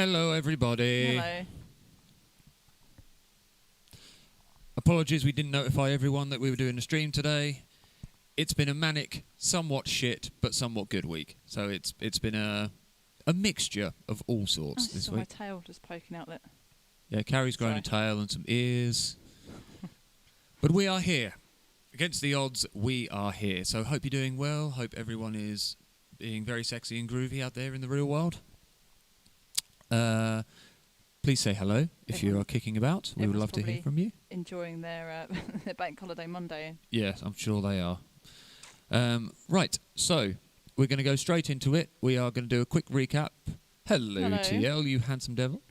Hello, everybody. Hello. Apologies, we didn't notify everyone that we were doing a stream today. It's been a manic, somewhat shit, but somewhat good week. So it's been a mixture of all sorts this week. My tail just poking out there. Yeah, Carrie's grown a tail and some ears. But we are here. Against the odds, we are here. So hope you're doing well. Hope everyone is being very sexy and groovy out there in the real world. Please say hello if you are kicking about. We would love to hear from you. Enjoying their their bank holiday Monday. Yes, I'm sure they are. Right, so we're going to go straight into it. We are going to do a quick recap. Hello. TL, you handsome devil.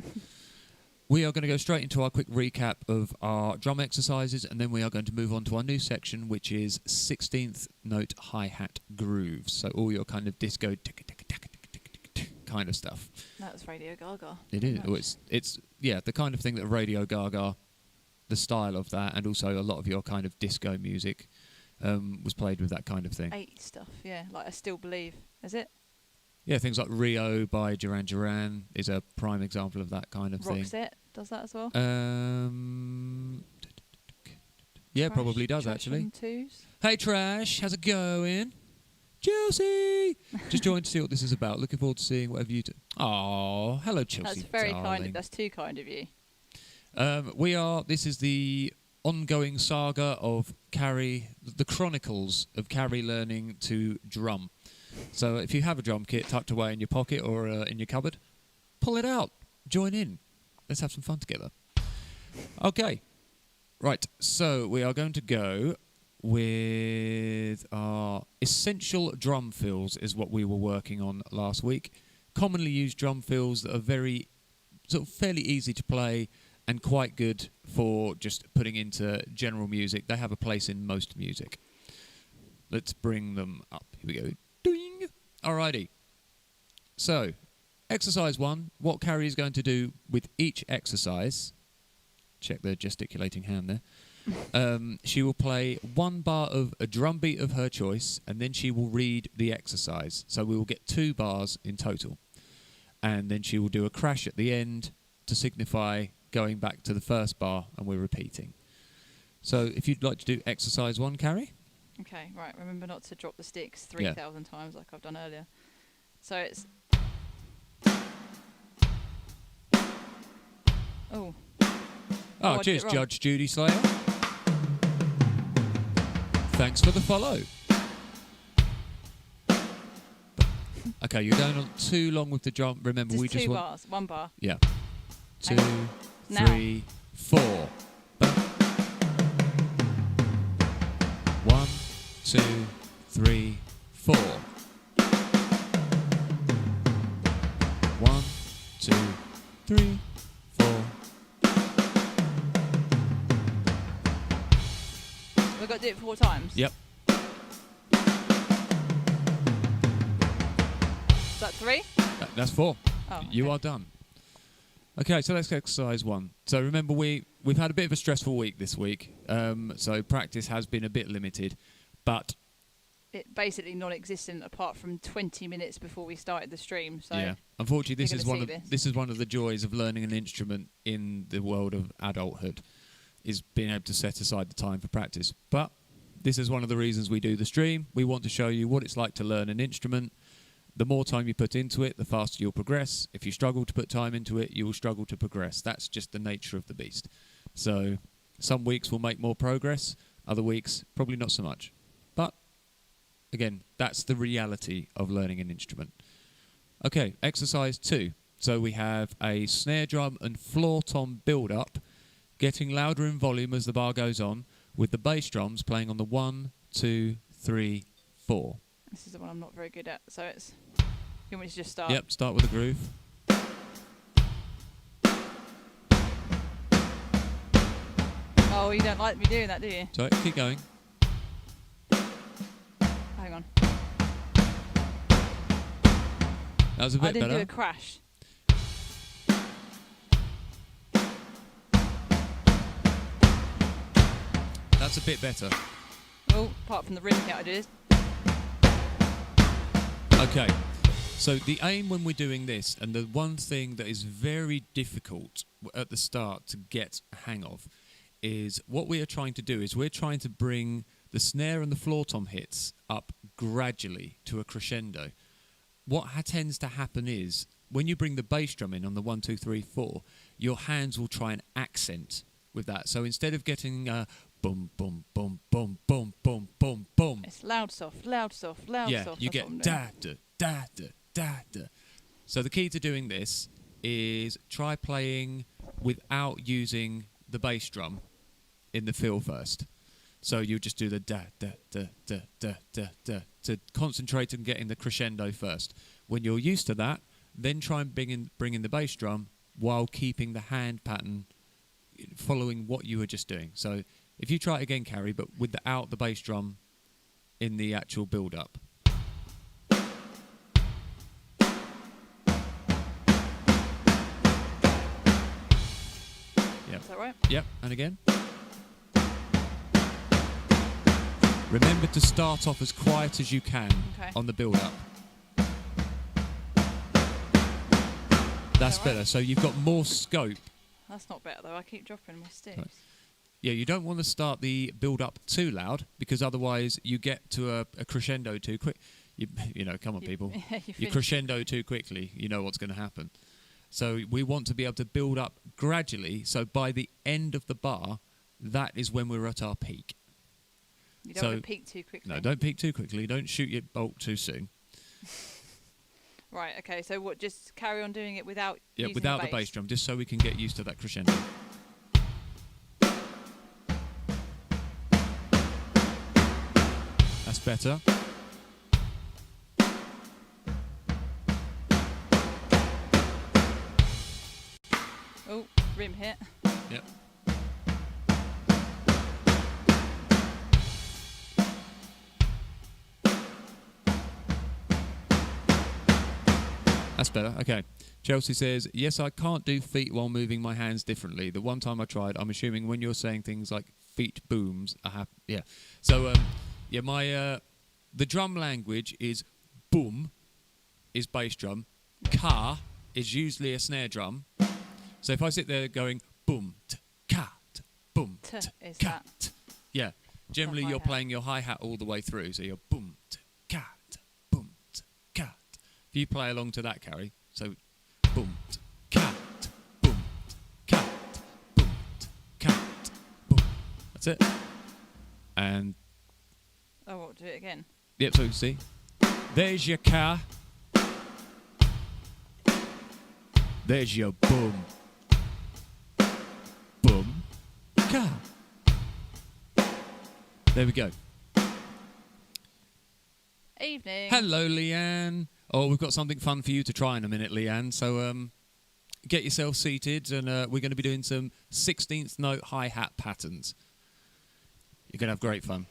We are going to go straight into our quick recap of our drum exercises, and then we are going to move on to our new section, which is 16th note hi-hat grooves. So all your kind of disco kind of stuff. That's Radio Gaga. It is. Oh, it's the kind of thing that Radio Gaga, the style of that, and also a lot of your kind of disco music was played with that kind of thing. 80s stuff, yeah. Like I Still Believe. Is it? Yeah, things like Rio by Duran Duran is a prime example of that kind of thing. Roxette does that as well? Yeah, probably does actually. Hey Trash, how's it going? Chelsea! Just joined to see what this is about. Looking forward to seeing whatever you do. Oh, hello Chelsea. That's very kind. That's too kind of you. This is the ongoing saga of Carrie, the chronicles of Carrie learning to drum. So if you have a drum kit tucked away in your pocket or in your cupboard, pull it out. Join in. Let's have some fun together. Okay. Right. So we are going to go with our essential drum fills is what we were working on last week. Commonly used drum fills that are very, sort of fairly easy to play and quite good for just putting into general music. They have a place in most music. Let's bring them up. Here we go. Doing. Alrighty. So, exercise 1, what Carrie is going to do with each exercise, check the gesticulating hand there, she will play 1 bar of a drum beat of her choice, and then she will read the exercise. So we will get 2 bars in total. And then she will do a crash at the end to signify going back to the first bar, and we're repeating. So if you'd like to do exercise 1, Carrie. Okay, right. Remember not to drop the sticks 3,000 times like I've done earlier. So it's... Oh, cheers, Judge Judy Slayer. Thanks for the follow. Okay, you're going on too long with the drum. Remember, just we just 2 want... bars, 1 bar. Yeah. 2, 3, 4. 1, 2, 3, 4. 1, 2, 3, 4. We've got to do it 4 times? Yep. Is that 3? That's 4. Oh, okay. You are done. Okay, so let's exercise 1. So remember, we've had a bit of a stressful week this week, so practice has been a bit limited, but... It basically non-existent apart from 20 minutes before we started the stream. So yeah, unfortunately, this is one of the joys of learning an instrument in the world of adulthood, is being able to set aside the time for practice. But this is one of the reasons we do the stream. We want to show you what it's like to learn an instrument. The more time you put into it, the faster you'll progress. If you struggle to put time into it, you will struggle to progress. That's just the nature of the beast. So some weeks will make more progress, other weeks probably not so much. But again, that's the reality of learning an instrument. Okay, exercise 2. So we have a snare drum and floor tom build-up, getting louder in volume as the bar goes on, with the bass drums playing on the 1, 2, 3, 4. This is the one I'm not very good at, so it's... You want me to just start? Yep, start with a groove. Oh, you don't like me doing that, do you? So keep going. Hang on. That was a bit better. I didn't do a crash. That's a bit better. Oh, apart from the rim count I did. Okay. So the aim when we're doing this, and the one thing that is very difficult at the start to get a hang of, is what we are trying to do is we're trying to bring the snare and the floor tom hits up gradually to a crescendo. What tends to happen is when you bring the bass drum in on the 1, 2, 3, 4, your hands will try and accent with that. So instead of getting boom, boom, boom, boom, boom, boom, boom, boom. It's loud, soft, loud, soft, loud, soft. Yeah, you get da, da, da, da, da, da. So the key to doing this is try playing without using the bass drum in the fill first. So you just do the da, da, da, da, da, da, da, to concentrate on getting the crescendo first. When you're used to that, then try and bring in the bass drum while keeping the hand pattern following what you were just doing. So if you try it again, Carrie, but without the bass drum in the actual build-up. Yep. Is that right? Yep, and again. Remember to start off as quiet as you can on the build-up. That's better. So you've got more scope. That's not better, though. I keep dropping my sticks. Right. Yeah, you don't want to start the build-up too loud, because otherwise you get to a crescendo too quick. You know, come on, people. You crescendo too quickly, you know what's going to happen. So we want to be able to build up gradually, so by the end of the bar, that is when we're at our peak. You don't want to peak too quickly. No, don't peak too quickly. Don't shoot your bolt too soon. Right, okay, so what, just carry on doing it without Yeah, using without the bass drum, just so we can get used to that crescendo. That's better. Oh, rim hit. Yep. That's better. Okay. Chelsea says, yes, I can't do feet while moving my hands differently. The one time I tried, I'm assuming when you're saying things like feet booms, yeah. So, yeah, the drum language is boom, is bass drum. Ka is usually a snare drum. So if I sit there going boom, ka, boom, is ka, that. yeah. Generally, you're playing your hi-hat all the way through. So you're boom, ka, boom, ka. If you play along to that, Carrie, so boom, cat, boom, cat, boom, cat, boom. That's it. And oh, what? Do it again. yep. So you see, there's your car. There's your boom, boom, car. There we go. Evening. Hello, Leanne. Oh, we've got something fun for you to try in a minute, Leanne. So get yourself seated, and we're going to be doing some 16th note hi-hat patterns. You're going to have great fun.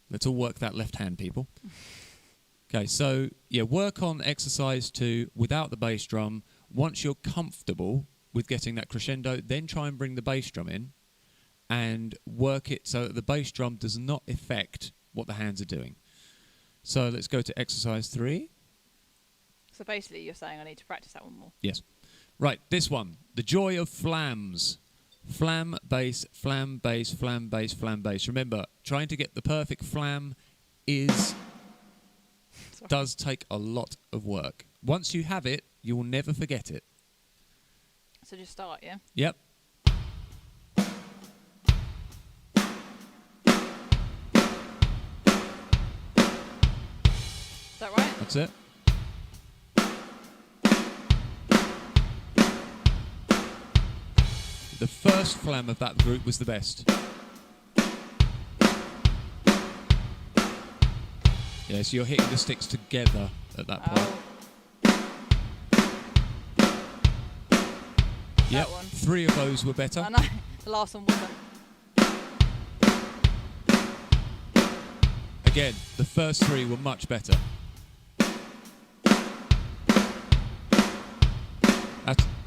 Let's all work that left hand, people. Okay, so, yeah, work on exercise 2 without the bass drum. Once you're comfortable with getting that crescendo, then try and bring the bass drum in and work it so that the bass drum does not affect what the hands are doing. So let's go to exercise 3. So basically you're saying I need to practice that one more. Yes. Right, this one. The joy of flams. Flam, bass, flam, bass, flam, bass, flam, bass. Remember, trying to get the perfect flam does take a lot of work. Once you have it, you will never forget it. So just start, yeah? Yep. Is that right? That's it. The first flam of that group was the best. Yeah, so you're hitting the sticks together at that point. Yep, 3 of those were better. I know, the last one wasn't. Again, the first 3 were much better.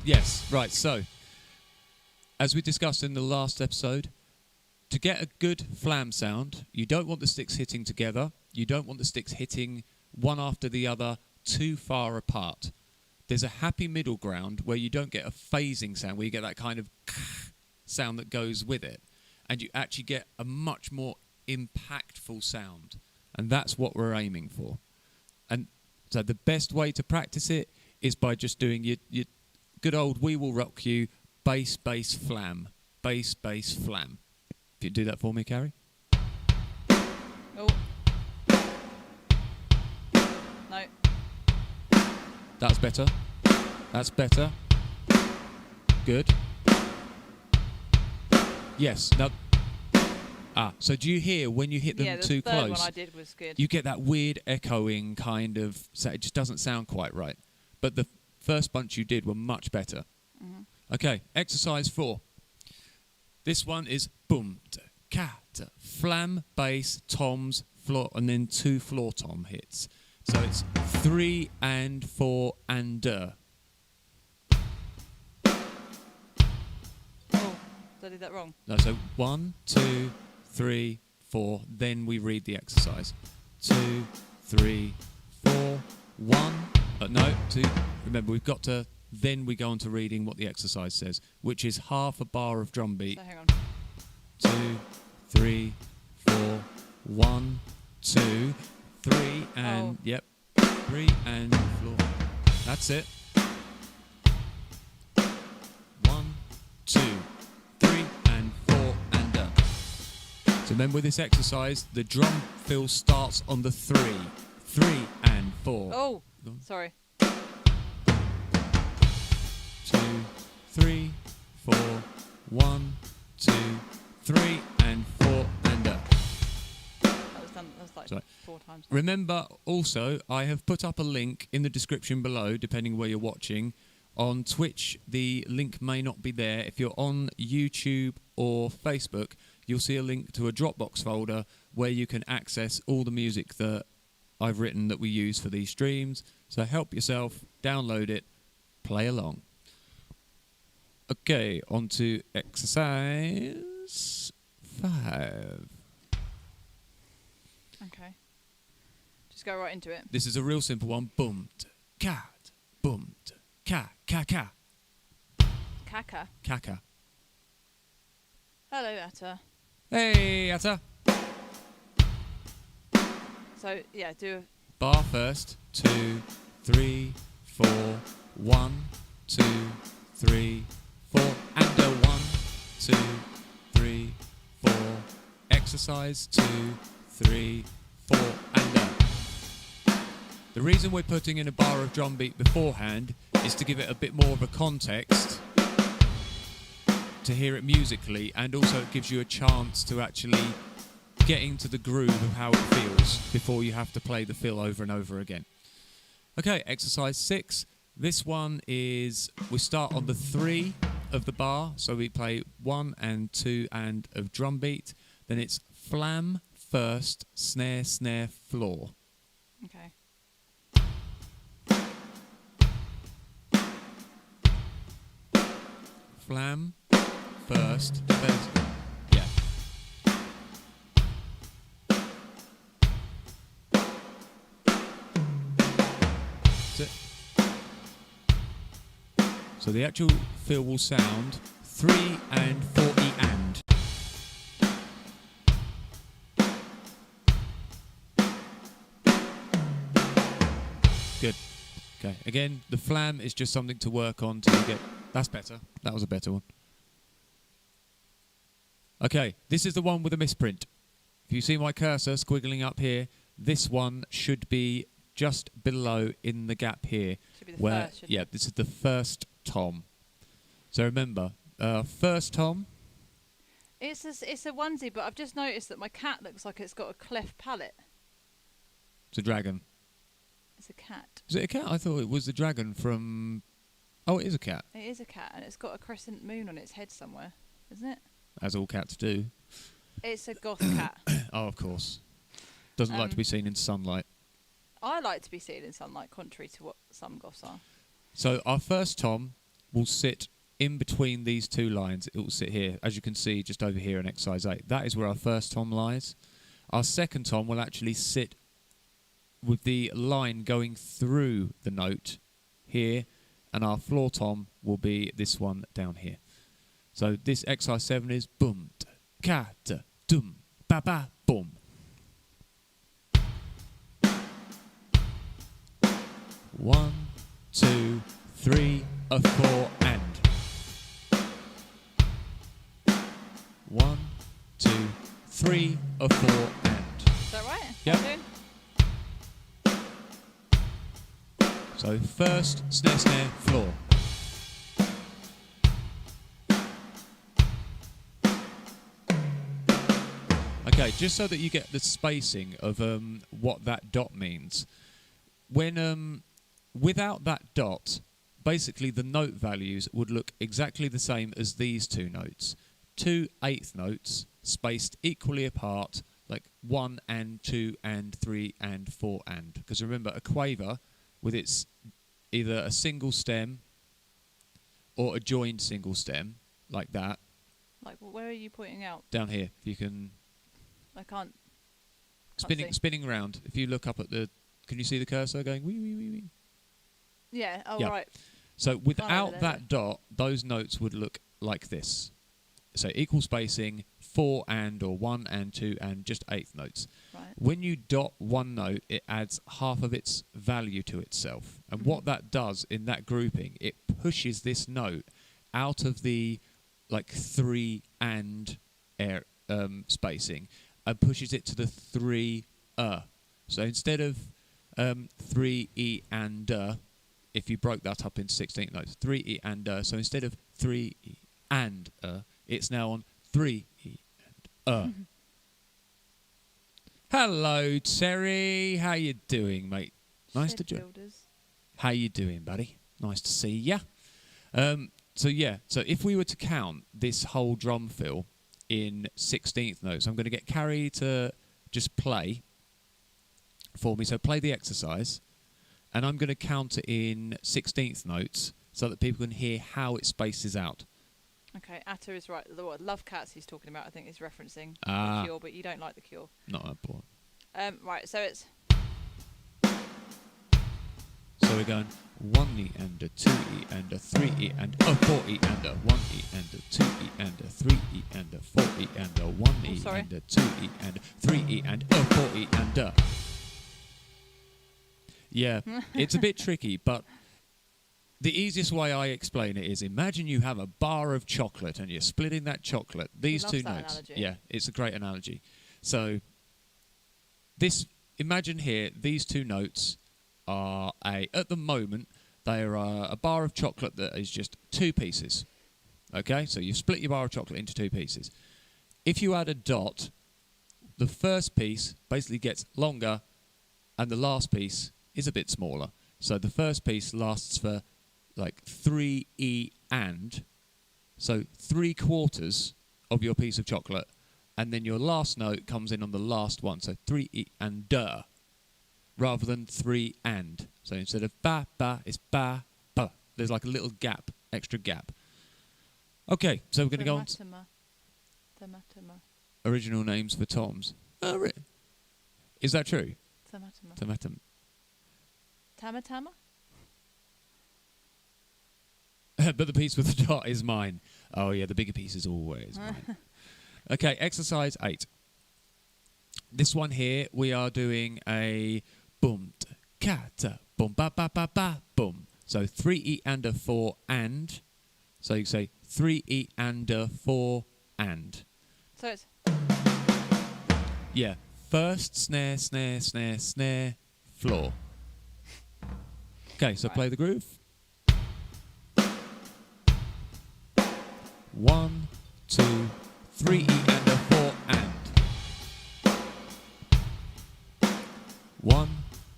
Yes, right, so, as we discussed in the last episode, to get a good flam sound, you don't want the sticks hitting together, you don't want the sticks hitting one after the other too far apart. There's a happy middle ground where you don't get a phasing sound, where you get that kind of sound that goes with it, and you actually get a much more impactful sound, and that's what we're aiming for. And so the best way to practice it is by just doing your good old "We Will Rock You" bass, bass, flam, bass, bass, flam. If you do that for me, Carrie. Oh. No. That's better. That's better. Good. Yes. Now. So do you hear when you hit them too close? Yeah, the third one I did was good. You get that weird echoing kind of. So it just doesn't sound quite right. But the first bunch you did were much better. Mm-hmm. Okay. Exercise 4. This one is boom, cat, flam, bass, toms, floor, and then 2 floor tom hits. So it's 3 and 4 and Oh, did I do that wrong? No, so 1, 2, 3, 4. Then we read the exercise. 2, 3, 4, 1. No, 2. Remember, we've got to. Then we go on to reading what the exercise says, which is half a bar of drum beat. So hang on. 2, 3, 4, 1, 2, 3, and yep, 3 and floor. That's it. 1, 2, 3, and 4 and up. So remember with this exercise, the drum fill starts on the 3. 3 and 4. Oh, sorry. 2, 3, 4, 1, 2, 3, and 4 and up. That was done. That was like Sorry. 4 times. Remember, also, I have put up a link in the description below, depending where you're watching. On Twitch, the link may not be there. If you're on YouTube or Facebook, you'll see a link to a Dropbox folder where you can access all the music that I've written that we use for these streams. So help yourself, download it, play along. Okay, on to exercise 5. Okay. Just go right into it. This is a real simple one. Boom, cat, boom, ka, ka, ka. Kaka. Kaka. Hello, Atta. Hey, Atta. So, yeah, do Bar first. 2, 3, 4, 1, 2, 3, 4, and a 1, 2, 3, 4. Exercise 2, 3, 4, and a. The reason we're putting in a bar of drum beat beforehand is to give it a bit more of a context to hear it musically, and also it gives you a chance to actually get into the groove of how it feels before you have to play the fill over and over again. Okay, exercise 6. This one is, we start on the 3 of the bar, so we play 1 and 2 and of drum beat. Then it's flam first, snare, snare, floor. Okay. Flam first, yeah. That's it. So the actual fill will sound 3 and 4 E and. Good. Okay. Again, the flam is just something to work on till you get. That's better. That was a better one. Okay, this is the one with a misprint. If you see my cursor squiggling up here, this one should be just below in the gap here. Should be the first, shouldn't it? This is the first tom. So remember, first tom. It's a onesie, but I've just noticed that my cat looks like it's got a cleft palate. It's a dragon. It's a cat. Is it a cat? I thought it was the dragon from... Oh, it is a cat. It is a cat, and it's got a crescent moon on its head somewhere, isn't it? As all cats do. It's a goth cat. Oh, of course. Doesn't like to be seen in sunlight. I like to be seen in sunlight, contrary to what some goths are. So our first tom will sit in between these two lines. It will sit here, as you can see, just over here in exercise 8. That is where our first tom lies. Our second tom will actually sit with the line going through the note here, and our floor tom will be this one down here. So this exercise 7 is boom, ka, dum, ba ba, boom. One, two, three, a 4 and. 1, 2, 3, a 4 and. Is that right? Yep. Okay. So first, snare, snare, floor. Okay, just so that you get the spacing of what that dot means. When without that dot, basically the note values would look exactly the same as these two notes. 2 eighth notes spaced equally apart, like 1 and 2 and 3 and 4 and. Because remember, a quaver with its either a single stem or a joined single stem, like that. Like, where are you pointing out? Down here, if you can. I can't Spinning around. If you look up at the, can you see the cursor going wee wee wee wee? Yeah. Oh, Yeah. right. So without there, that dot, those notes would look like this. So equal spacing, 4 and or 1 and 2 and just eighth notes. Right. When you dot one note, it adds half of its value to itself. And what that does in that grouping, it pushes this note out of the like 3 and spacing and pushes it to the 3 So instead of 3 E and if you broke that up into 16 notes, 3 E and so instead of 3 E and it's now on 3 E and Hello, Terry. How you doing, mate? Nice to join. How you doing, buddy? Nice to see ya. So if we were to count this whole drum fill in 16th notes, I'm going to get Carrie to just play for me. So play the exercise, and I'm going to count it in 16th notes so that people can hear how it spaces out. Okay, Atta is right. The Love Cats he's talking about, I think, is referencing the Cure, but you don't like the Cure. Not that boy. Right, so it's... So we're going 1 E and a 2 E and a 3 E and a 4 E and a 1 E and a 2 E and a 3 E and a 4 E and a 1 E and a 2 E and a 3 E and a 4 E and a... Yeah, it's a bit tricky, but the easiest way I explain it is imagine you have a bar of chocolate and you're splitting that chocolate. These two notes. Analogy. Yeah, it's a great analogy. So imagine here, these two notes are at the moment, they are a bar of chocolate that is just 2 pieces. Okay, so you split your bar of chocolate into 2 pieces. If you add a dot, the first piece basically gets longer and the last piece is a bit smaller. So the first piece lasts for like 3 E and, so 3/4 of your piece of chocolate, and then your last note comes in on the last one, so 3 E and rather than 3 and. So instead of ba ba, it's ba ba. There's like a little gap, extra gap. Okay, so we're going to go on. Original names for toms. Oh, is that true? Tamatama. Tamatama? But the piece with the dot is mine. Oh yeah, the bigger piece is always mine. Okay, exercise 8. This one here, we are doing a boom, kata, boom, ba ba ba ba, boom. So 3 E and a 4 and. So you say 3 E and a 4 and. So it's... Yeah, first snare, snare, snare, snare, floor. Okay, so play the groove. 1, 2, 3 E and a 4 and. 1,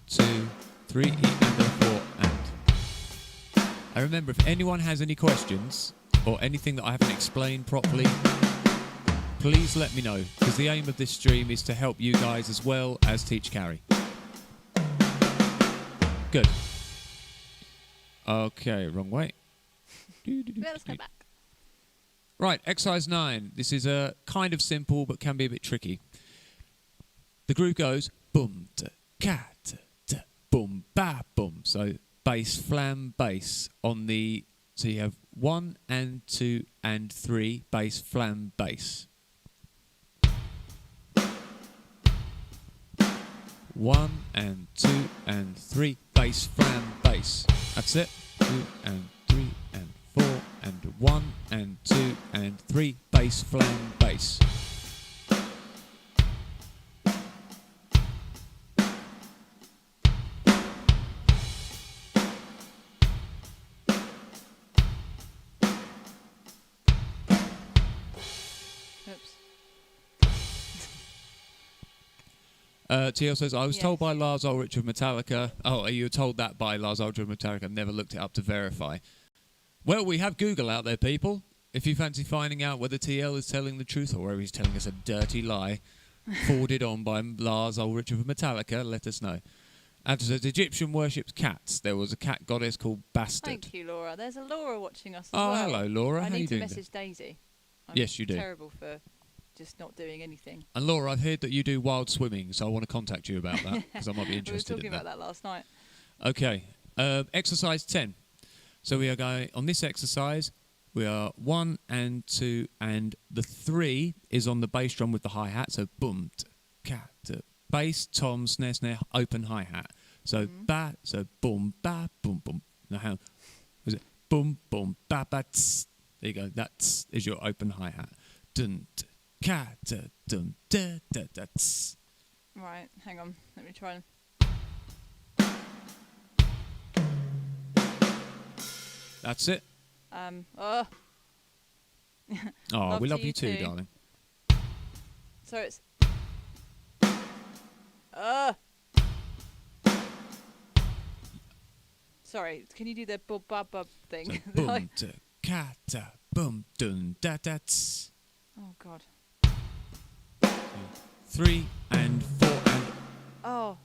2, 3 E and a 4 and. I remember, if anyone has any questions or anything that I haven't explained properly, please let me know, because the aim of this stream is to help you guys as well as teach Carrie. Good. Okay, wrong way. Let's go back. Right, exercise 9. This is kind of simple, but can be a bit tricky. The groove goes boom, ta, cat, So bass, flam, bass on the... So you have 1 and 2 and 3, bass, flam, bass. 1 and 2 and 3, bass, flam, bass. That's it. 2 and 3 and 4 and 1 and 2 and 3, bass, flam, bass. TL says, I was told by Lars Ulrich of Metallica. Oh, you were told that by Lars Ulrich of Metallica. Never looked it up to verify. Well, we have Google out there, people. If you fancy finding out whether TL is telling the truth or whether he's telling us a dirty lie, forwarded on by Lars Ulrich of Metallica, let us know. And it says, Egyptian worships cats. There was a cat goddess called Bastard. Thank you, Laura. There's a Laura watching us as well. well. Hello, Laura. I How need you to doing? message Daisy. Yes, you do. Terrible for just not doing anything. And Laura, I've heard that you do wild swimming, so I want to contact you about that because I might be interested in that. We were talking about that last night. Okay, exercise 10. So we are going on this exercise. We are 1 and 2, and the 3 is on the bass drum with the hi hat. So boom, cat, bass, tom, snare, snare, open hi hat. So ba, so boom, ba, boom, boom. Now how was it? Boom, boom, ba, ba, tss. There you go. That is your open hi hat. Dun, cat, dun, da, da, da, tss. Right, hang on. Let me try and... That's it. Oh, we love you too, darling. So it's... Sorry, can you do the bub bub bub thing? So boom, cat, boom, dun, da, da, tss. Oh, God. 3 and 4 and... Oh.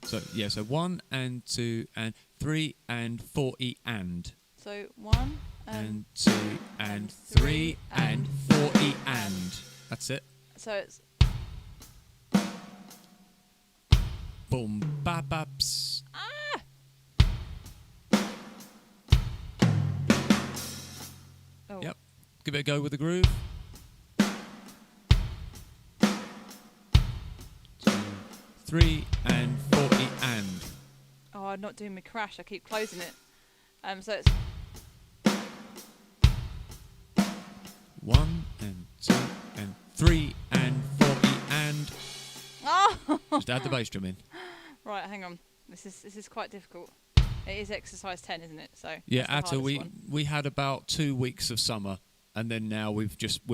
So, yeah, so 1 and 2 and 3 and 4 E and. So 1 and 2 and 3 and 4 E and. That's it. So it's... Boom, ba, ba, ps. Oh. Yep. Give it a go with the groove. 2, 3 and 4 E and. Oh, I'm not doing my crash. I keep closing it. So it's... 1 and 2 and 3 and 4 E and. Oh! Just add the bass drum in. Right, hang on. This is quite difficult. It is exercise 10, isn't it? So yeah, that's the Atta, hardest we had about 2 weeks of summer, and then now we're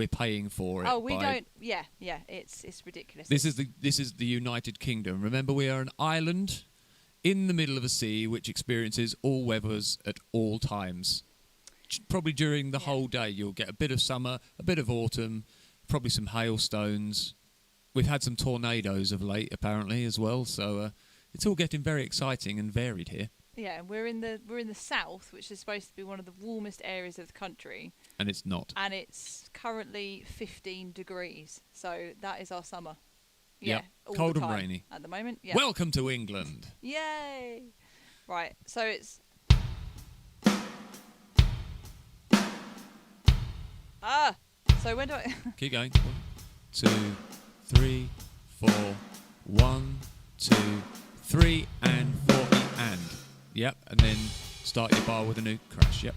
paying for it. Oh, we don't. Yeah, it's ridiculous. This is the United Kingdom. Remember, we are an island in the middle of a sea which experiences all weathers at all times. Probably during the whole day, you'll get a bit of summer, a bit of autumn, probably some hailstones. We've had some tornadoes of late, apparently, as well. So it's all getting very exciting and varied here. Yeah, we're in the south, which is supposed to be one of the warmest areas of the country. And it's not. And it's currently 15 degrees. So that is our summer. Yeah. Yep. All Cold the and time rainy. at the moment. Yeah. Welcome to England. Yay! Right. So it's... So when do I... Keep going. 1, 2, 3, 4, 1, 2, 3, and 4 E and. Yep, and then start your bar with a new crash. Yep.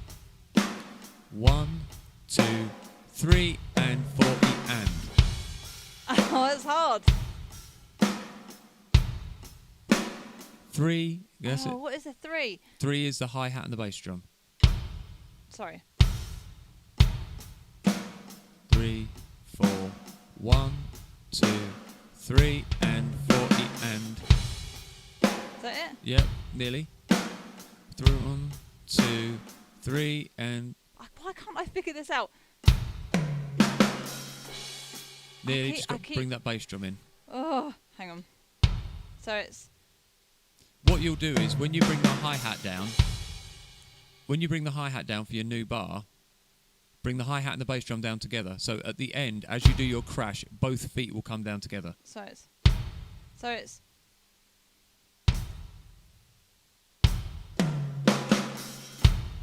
1, 2, 3, and 4 E and. Oh, that's hard. 3. That's it. What is a 3? 3 is the hi hat and the bass drum. Sorry. 3, 4, 1, 2, 3, and 4 E and. Is that it? Yep, nearly. 1, 2, 3, and. Why can't I figure this out? Nearly. Just got to bring that bass drum in. Oh, hang on. So it's... What you'll do is when you bring the hi-hat down, for your new bar, bring the hi-hat and the bass drum down together. So at the end, as you do your crash, both feet will come down together. So it's...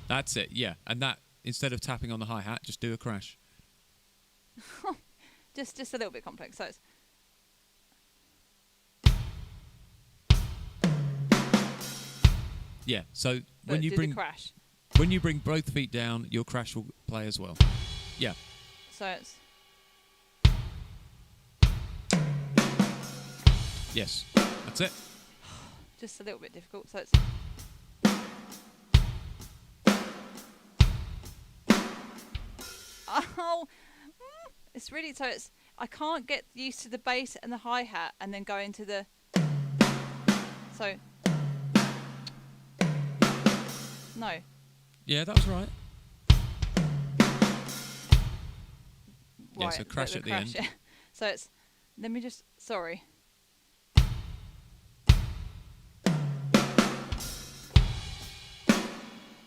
That's it, yeah. And that, instead of tapping on the hi-hat, just do a crash. just a little bit complex. So it's... Yeah, so But when you do bring the crash. when you bring both feet down, your crash will play as well. Yeah. So it's... Yes. That's it. Just a little bit difficult. So it's... Oh, it's really... So it's... I can't get used to the bass and the hi-hat and then go into the... So... No. Yeah, that was right. Yeah, Right, so crash at the end. Yeah. So it's... Let me just... Sorry.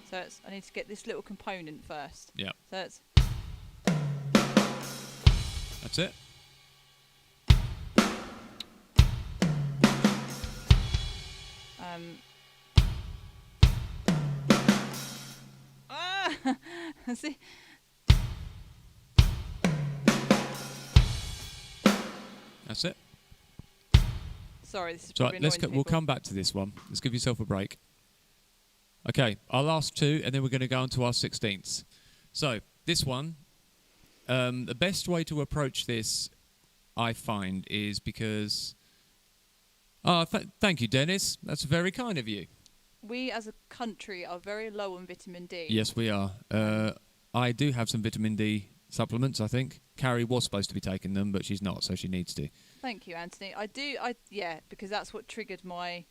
So it's... I need to get this little component first. Yeah. So it's... That's it. See? That's it. Sorry, this is So probably let's annoying to we'll people. come back to this one. Let's give yourself a break. Okay, our last two, and then we're going to go on to our 16ths. So this one, the best way to approach this, I find, is because... thank you, Dennis. That's very kind of you. We as a country are very low on vitamin D. Yes, we are. I do have some vitamin D supplements, I think. Carrie was supposed to be taking them, but she's not, so she needs to. Thank you, Anthony. Yeah, because that's what triggered my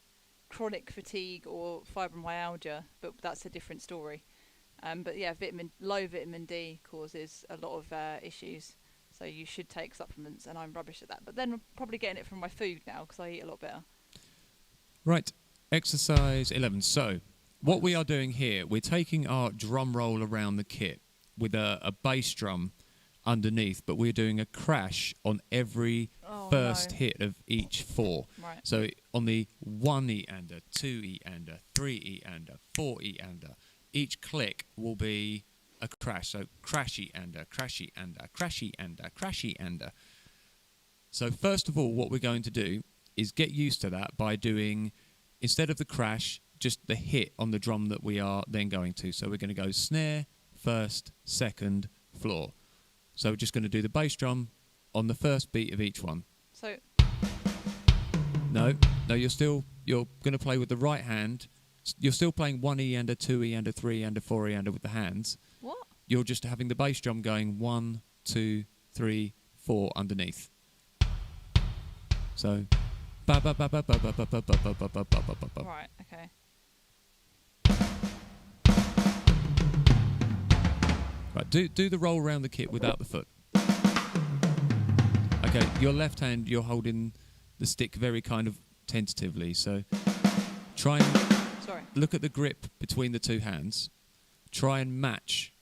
chronic fatigue or fibromyalgia, but that's a different story. But yeah, low vitamin D causes a lot of issues, so you should take supplements, and I'm rubbish at that. But then I'm probably getting it from my food now because I eat a lot better. Right, exercise 11. So, what we are doing here, we're taking our drum roll around the kit with a bass drum underneath, but we're doing a crash on every first hit of each four. Right. So on the 1 E-ander, 2 E-ander, 3 E-ander, 4 E-ander, each click will be a crash. So crash E-ander, crash E-ander, crash E-ander, crash E-ander. So first of all, what we're going to do is get used to that by doing, instead of the crash, just the hit on the drum that we are then going to. So we're going to go snare, first, second, floor. So we're just going to do the bass drum on the first beat of each one. So No, you're going to play with the right hand. You're still playing 1 E-ander, 2 E-ander, 3 E-ander, 4 E-ander with the hands. what? You're just having the bass drum going 1, 2, 3, 4 underneath. So Right, okay. Right, do the roll around the kit without the foot. Okay, your left hand, you're holding the stick very kind of tentatively, so try and look at the grip between the two hands. Try and match.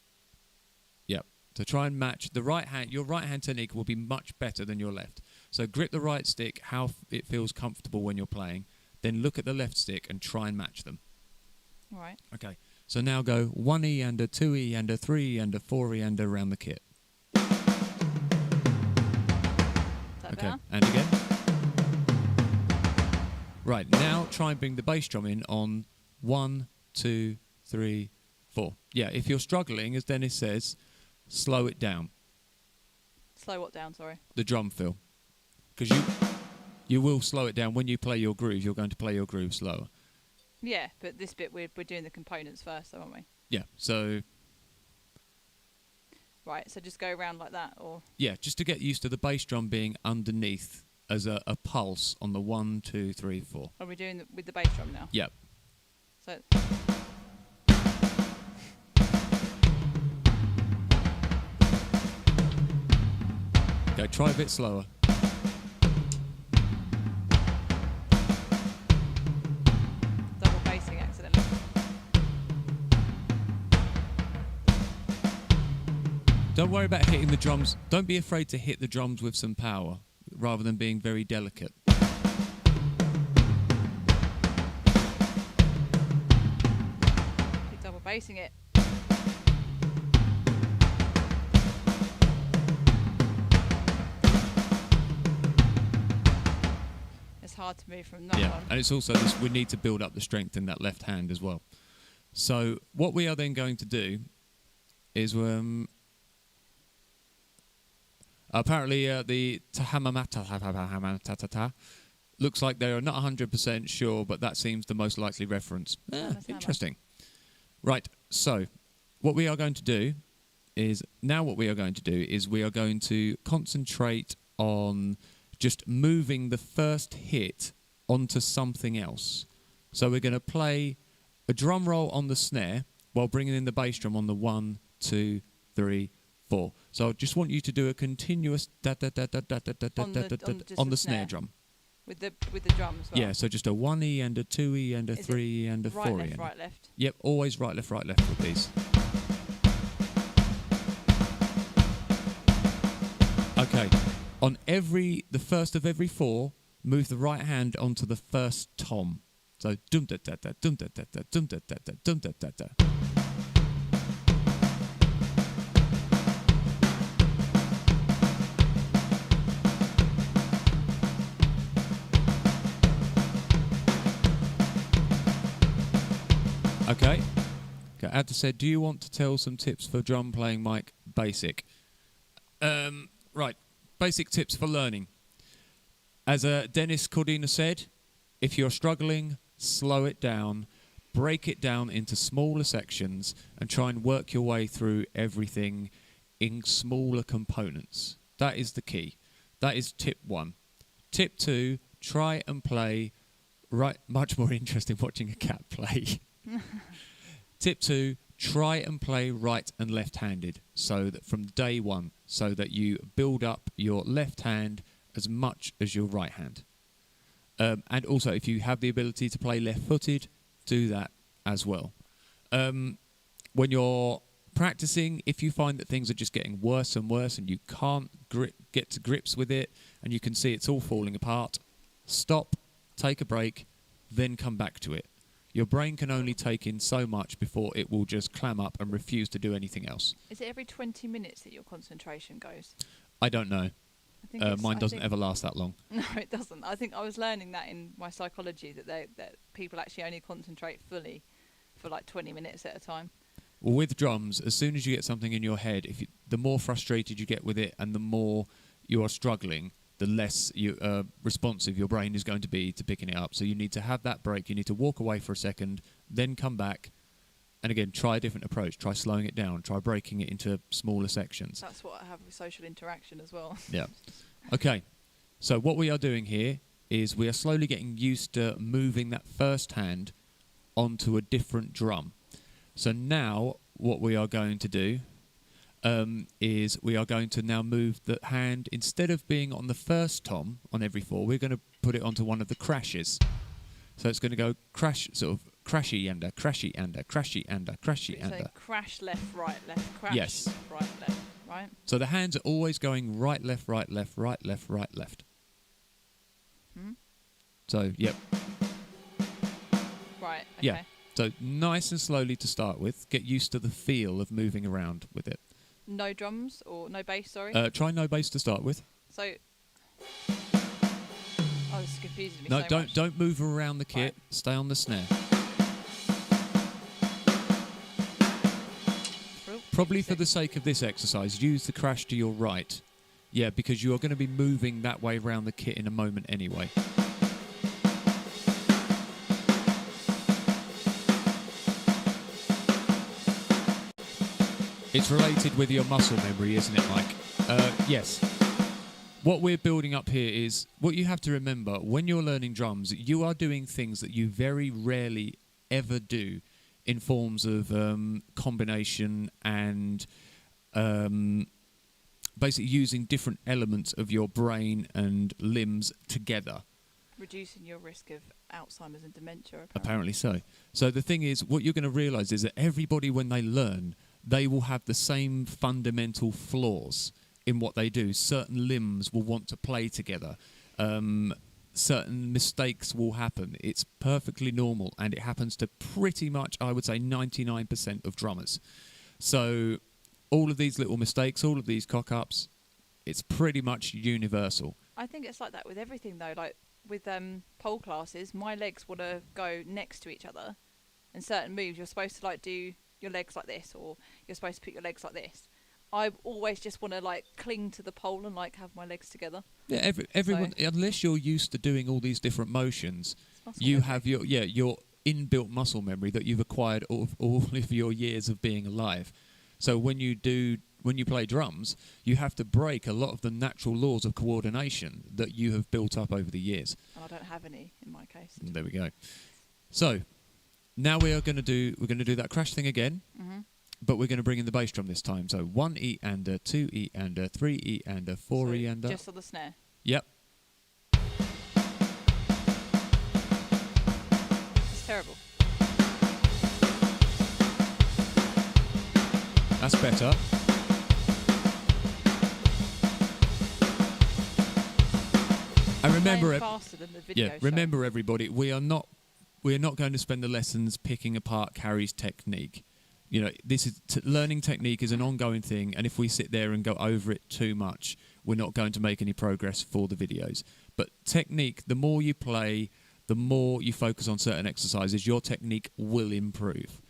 Yep. So try and match the right hand. Your right hand technique will be much better than your left. So grip the right stick, how it feels comfortable when you're playing. Then look at the left stick and try and match them. Right. Okay. So now go 1 E-ander, 2 E-ander, 3 E-ander, 4 E-ander around the kit. Is that Okay. better? And again. Right. Now try and bring the bass drum in on 1, 2, 3, 4. Yeah. If you're struggling, as Dennis says, slow it down. Slow what down, sorry? The drum fill. Because you will slow it down. When you play your groove, you're going to play your groove slower. Yeah, but this bit we're doing the components first, aren't we? Yeah, so... Right, so just go around like that, or... Yeah, just to get used to the bass drum being underneath as a pulse on the 1, 2, 3, 4. Are we doing with the bass drum now? Yep. So... Okay, try a bit slower. Double bassing accidentally. Don't worry about hitting the drums. Don't be afraid to hit the drums with some power, rather than being very delicate. Keep double bassing it. hard to move from that Yeah, one. and it's also this, we need to build up the strength in that left hand as well. So what we are then going to do is apparently the Tahamamata looks like they're not 100% sure, but that seems the most likely reference. Interesting. Right, so what we are going to do is we are going to concentrate on just moving the first hit onto something else. So we're going to play a drum roll on the snare while bringing in the bass drum on the 1, 2, 3, 4. So I just want you to do a continuous on the snare drum. With the drum as well. Yeah, so just a 1E and a 2E and a 3E and a 4E. Right, left, right, left. Yep, always right, left with these. Okay, on the first of every 4, move the right hand onto the first tom. So dum da da da dum da da da dum da da da dum da da da. Okay. Adda said, do you want to tell some tips for drum playing, Mike? Basic. Right. Basic tips for learning. As Dennis Cordina said, if you're struggling, slow it down, break it down into smaller sections, and try and work your way through everything in smaller components. That is the key. That is tip 1. Tip 2, try and play much more interesting watching a cat play. Tip 2, try and play right and left-handed, so that from day 1, so that you build up your left hand as much as your right hand. And also, if you have the ability to play left-footed, do that as well. When you're practicing, if you find that things are just getting worse and worse and you can't get to grips with it and you can see it's all falling apart, stop, take a break, then come back to it. Your brain can only take in so much before it will just clam up and refuse to do anything else. Is it every 20 minutes that your concentration goes? I don't know. Mine doesn't ever last that long. No, it doesn't. I think I was learning that in my psychology, that people actually only concentrate fully for like 20 minutes at a time. Well, with drums, as soon as you get something in your head, the more frustrated you get with it and the more you are struggling, the less responsive your brain is going to be to picking it up. So you need to have that break. You need to walk away for a second, then come back, and again, try a different approach. Try slowing it down. Try breaking it into smaller sections. That's what I have with social interaction as well. Yeah. Okay. So what we are doing here is we are slowly getting used to moving that first hand onto a different drum. So now what we are going to do is we are going to now move the hand, instead of being on the first tom on every 4, we're going to put it onto one of the crashes. So it's going to go crash, sort of crashy and crashy and crashy and crashy and. So crash left, right, left, crash. Yes. Right, left, right. So the hands are always going right, left, right, left, right, left, right, left. So, yep. Right, okay. Yeah. So nice and slowly to start with. Get used to the feel of moving around with it. No drums or no bass, sorry? Try no bass to start with. So... Oh, this is confusing me No, so much. don't move around the kit. Right. Stay on the snare. Probably for the sake of this exercise, use the crash to your right. Yeah, because you are going to be moving that way around the kit in a moment anyway. It's related with your muscle memory, isn't it, Mike? Yes. What we're building up here is, what you have to remember, when you're learning drums, you are doing things that you very rarely ever do in forms of combination and basically using different elements of your brain and limbs together. Reducing your risk of Alzheimer's and dementia, Apparently so. So the thing is, what you're going to realise is that everybody, when they learn, they will have the same fundamental flaws in what they do. Certain limbs will want to play together. Certain mistakes will happen. It's perfectly normal, and it happens to pretty much, I would say, 99% of drummers. So all of these little mistakes, all of these cock-ups, it's pretty much universal. I think it's like that with everything, though. Like, with pole classes, my legs want to go next to each other, and certain moves you're supposed to like do your legs like this, or you're supposed to put your legs like this. I always just want to like cling to the pole and like have my legs together. Yeah, everyone, unless you're used to doing all these different motions, you have your inbuilt muscle memory that you've acquired all of your years of being alive. So when you play drums, you have to break a lot of the natural laws of coordination that you have built up over the years. And I don't have any in my case. There we go. So now we're going to do that crash thing again. Mm-hmm. But we're going to bring in the bass drum this time. So 1 E-ander, 2 E-ander, 3 E-ander, 4 E-ander. Just on the snare? Yep. It's terrible. That's better. And remember, faster than the video show. remember everybody, we are not going to spend the lessons picking apart Carrie's technique. You know, this is learning technique is an ongoing thing, and if we sit there and go over it too much, we're not going to make any progress for the videos. But technique, the more you play, the more you focus on certain exercises, your technique will improve.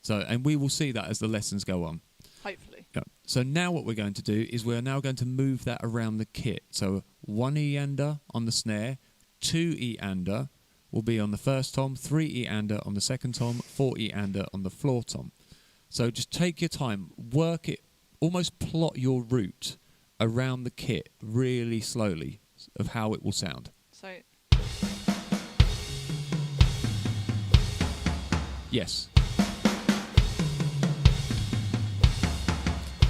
So, and we will see that as the lessons go on. Hopefully. Yeah. So now what we're going to do is we're now going to move that around the kit. So 1 E-ander on the snare, 2 E-ander will be on the first tom, 3 E-ander on the second tom, 4 E-ander on the floor tom. So just take your time, work it, almost plot your route around the kit really slowly of how it will sound. So. Yes.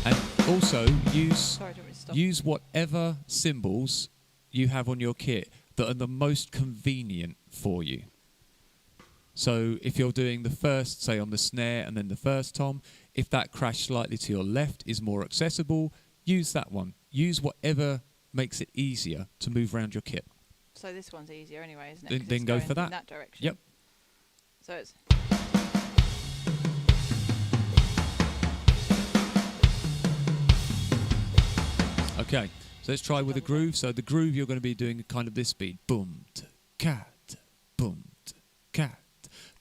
And also use whatever cymbals you have on your kit that are the most convenient for you. So if you're doing the first, say on the snare and then the first tom, if that crash slightly to your left is more accessible, use that one. Use whatever makes it easier to move around your kit. So this one's easier anyway, isn't it? Then go for that. In that direction. Yep. So it's. Okay, so let's try with a groove. So the groove you're going to be doing kind of this speed. Boom, cat, boom, cat.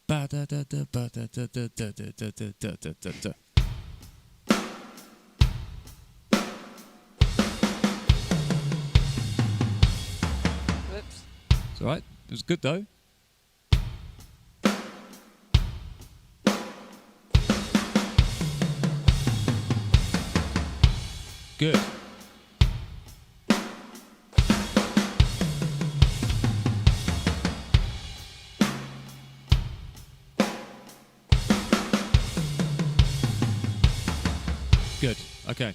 Ba da da da ba da da da da da da da da da da. Whoops. It's all right. It was good though. Good. Good. Okay.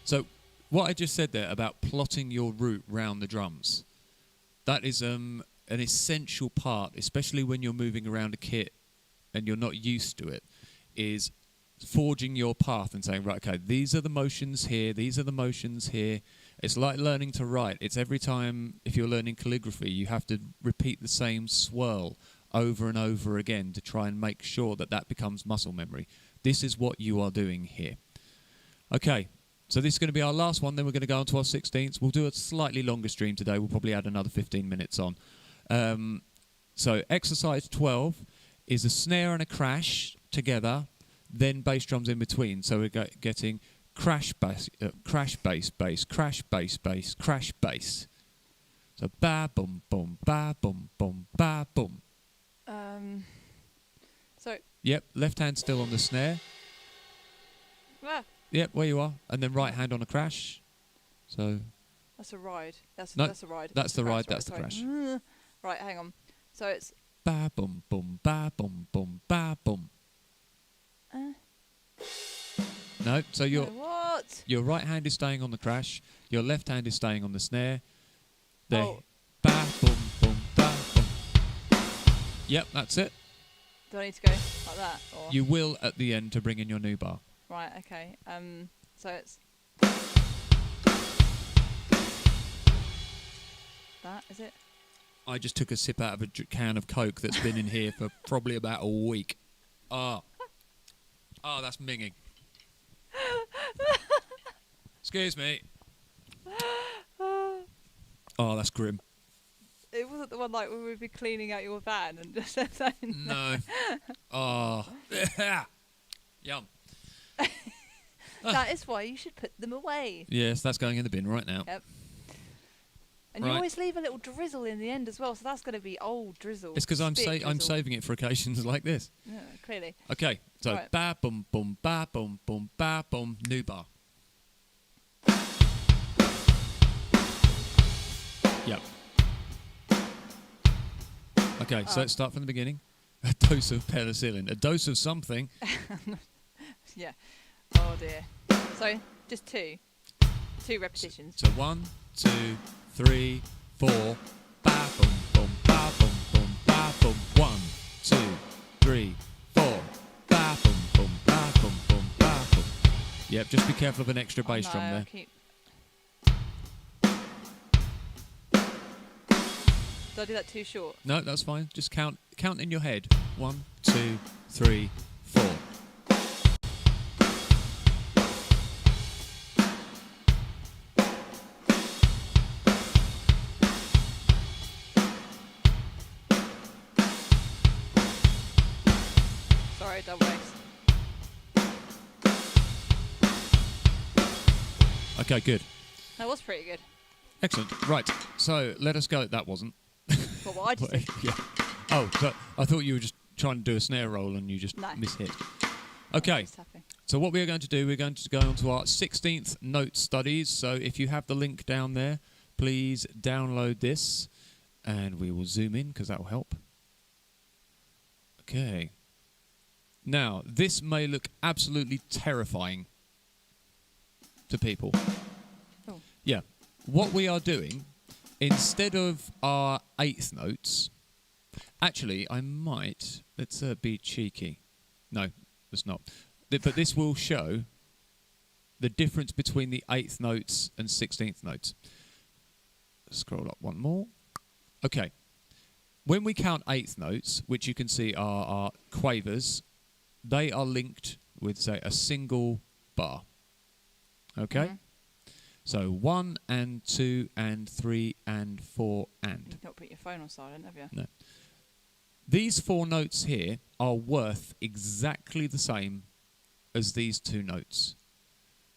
So what I just said there about plotting your route round the drums, that is an essential part, especially when you're moving around a kit and you're not used to it, is forging your path and saying, right, okay, these are the motions here, these are the motions here. It's like learning to write. It's every time, if you're learning calligraphy, you have to repeat the same swirl over and over again to try and make sure that that becomes muscle memory. This is what you are doing here. Okay, so this is going to be our last one, then we're going to go on to our 16th. We'll do a slightly longer stream today. We'll probably add another 15 minutes on. So exercise 12 is a snare and a crash together, then bass drums in between. So we're getting crash bass, crash bass, bass, crash bass, bass, crash bass. So ba boom boom ba boom boom ba boom. So. Yep, left hand still on the snare. Ah. Yep, where you are, and then right hand on a crash. So. That's a ride. That's a ride. That's the ride. That's the crash. Right, hang on. So it's. Ba boom boom ba boom boom ba boom. No, so your right hand is staying on the crash, your left hand is staying on the snare. There. Oh. Ba boom boom ba boom. Yep, that's it. Do I need to go like that? Or? You will at the end to bring in your new bar. Right, okay. So it's that, is it? I just took a sip out of a can of Coke that's been in here for probably about a week. Oh, that's minging. Excuse me. Oh, that's grim. It wasn't the one like when we'd be cleaning out your van and just saying No. Oh. Yum. that is why you should put them away. Yes, that's going in the bin right now. Yep. And you Right. always leave a little drizzle in the end as well, so that's going to be old drizzle. It's because I'm drizzle. saving it for occasions like this. Yeah, clearly. Okay, so Right. ba boom boom ba boom boom ba boom, new bar. Yep. Okay, so let's start from the beginning. A dose of penicillin, a dose of something. Yeah. Oh dear. So just two repetitions. So 1, 2, 3, 4. Ba boom boom ba boom boom ba boom. 1, 2, 3, 4. Ba boom boom ba boom boom ba boom. Yep, just be careful of an extra bass drum there. Did I do that too short? No, that's fine. Just count in your head. 1, 2, 3, 4. Sorry, double bass. Okay, good. That was pretty good. Excellent. Right. So let us go. That wasn't. Well, what I just did. Yeah. Oh, so I thought you were just trying to do a snare roll and you just No. mishit. Okay. Just tapping. So what we are going to do, we're going to go on to our 16th note studies. So if you have the link down there, please download this and we will zoom in because that will help. Okay. Now, this may look absolutely terrifying to people. Oh. Yeah. What we are doing, instead of our 8th notes, actually, I might, let's be cheeky. No, let's not. But this will show the difference between the 8th notes and 16th notes. Scroll up one more. Okay. When we count 8th notes, which you can see are our quavers, they are linked with, say, a single bar. Okay? Mhm. So 1 and 2 and 3 and 4 and. You've not put your phone on silent, have you? No. These 4 notes here are worth exactly the same as these 2 notes.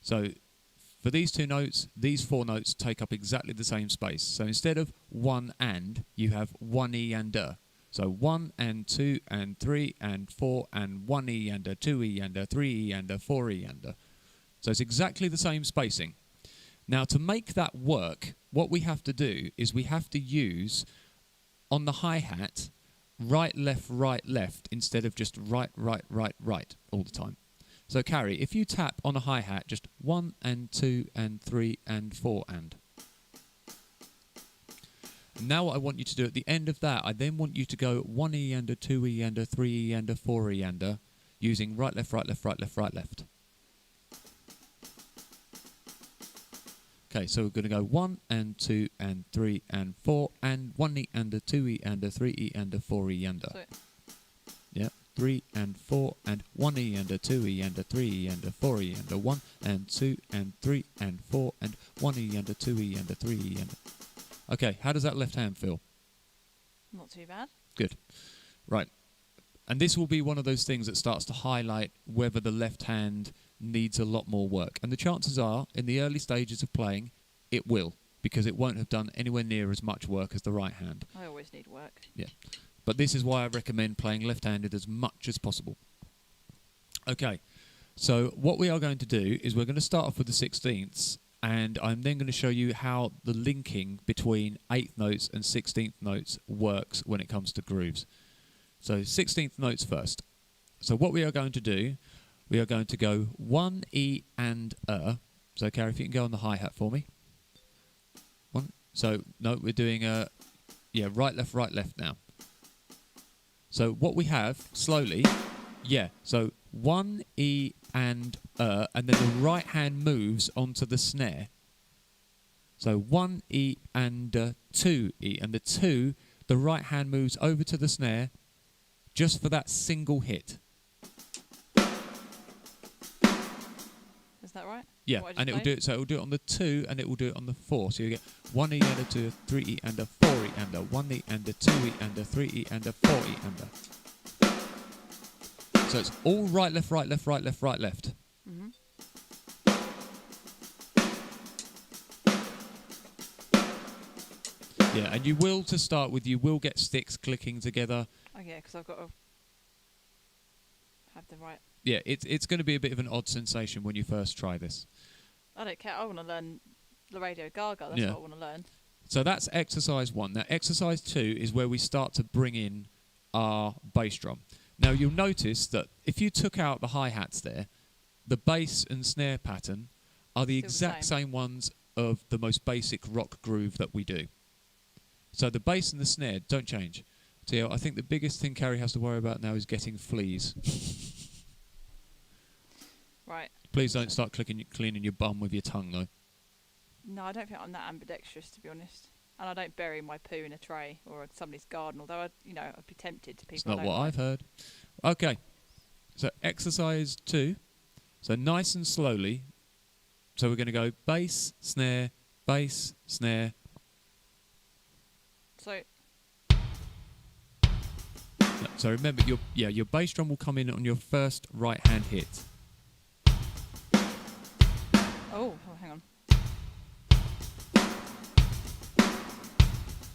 So for these 2 notes, these 4 notes take up exactly the same space. So instead of 1 and, you have 1 E and a. So 1 and 2 and 3 and 4 and 1 E and a, 2 E and a, 3 E and a, 4 E and a. So it's exactly the same spacing. Now, to make that work, what we have to do is we have to use, on the hi-hat, right, left, instead of just right all the time. So, Carrie, if you tap on a hi-hat, just 1 and 2 and 3 and 4 and. Now what I want you to do at the end of that, I then want you to go 1 E and a, 2 E and a, 3 E and a, 4 E and a, using right, left. Okay, so we're going to go 1 and 2 and 3 and 4 and 1 E and a, 2 E and a, 3 E and a, 4 E and a. Sweet. Yeah, 3 and 4 and 1 E and a, 2 E and a, 3 E and a, 4 E and a, 1 and 2 and 3 and 4 and 1 E and a, 2 E and a, 3 E and a. Okay, how does that left hand feel? Not too bad. Good. Right. And this will be one of those things that starts to highlight whether the left hand needs a lot more work. And the chances are, in the early stages of playing, it will, because it won't have done anywhere near as much work as the right hand. I always need work. Yeah. But this is why I recommend playing left-handed as much as possible. Okay. So what we are going to do is we're going to start off with the 16ths, and I'm then going to show you how the linking between 8th notes and 16th notes works when it comes to grooves. So 16th notes first. So what we are going to do, we are going to go 1 E and a. So Carrie, if you can go on the hi-hat for me. 1. So no, we're doing a right left now. So what we have slowly, so 1 E and a, and then the right hand moves onto the snare. So 1 E and 2 E, and the 2, the right hand moves over to the snare just for that single hit. Is that right? Yeah, What I just and it will played? do it. So it will do it on the 2 and it will do it on the 4. So you get 1E and a 2, 3E and a 4E and a 1E and a 2E and a 3E and a 4E and a. So it's all right, left, right, left, right, left, right, left. Mhm. Yeah, and you will, to start with, you will get sticks clicking together. Oh yeah, because I've got to have the right. Yeah, it's going to be a bit of an odd sensation when you first try this. I don't care. I want to learn the Radio Gaga. That's Yeah. what I want to learn. So that's exercise 1. Now, exercise 2 is where we start to bring in our bass drum. Now, you'll notice that if you took out the hi-hats there, the bass and snare pattern are the Still the exact same. same ones of the most basic rock groove that we do. So the bass and the snare don't change. So I think the biggest thing Carrie has to worry about now is getting fleas. Right. Please don't start cleaning your bum with your tongue, though. No, I don't think I'm that ambidextrous, to be honest. And I don't bury my poo in a tray or somebody's garden. Although I'd be tempted to people. It's not I don't what like. I've heard. Okay. So exercise 2. So nice and slowly. So we're going to go bass, snare, bass, snare. So So remember, your bass drum will come in on your first right hand hit. oh, hang on.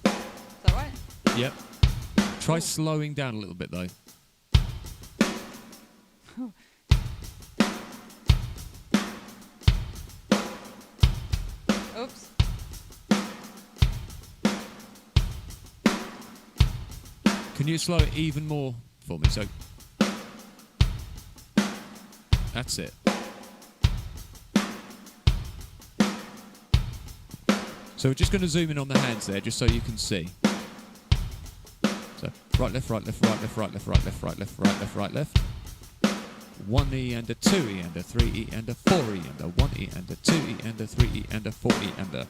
Is that right? Yep. Try Ooh. slowing down a little bit though. Oops. Can you slow it even more for me? So that's it. So we're just going to zoom in on the hands there, just so you can see. So right, left, right, left, right, left, right, left, right, left, right, left, right, left, right, left. 1E and a 2E and a 3E and a 4E and a 1E and a 2E and a 3E and a 4E and a.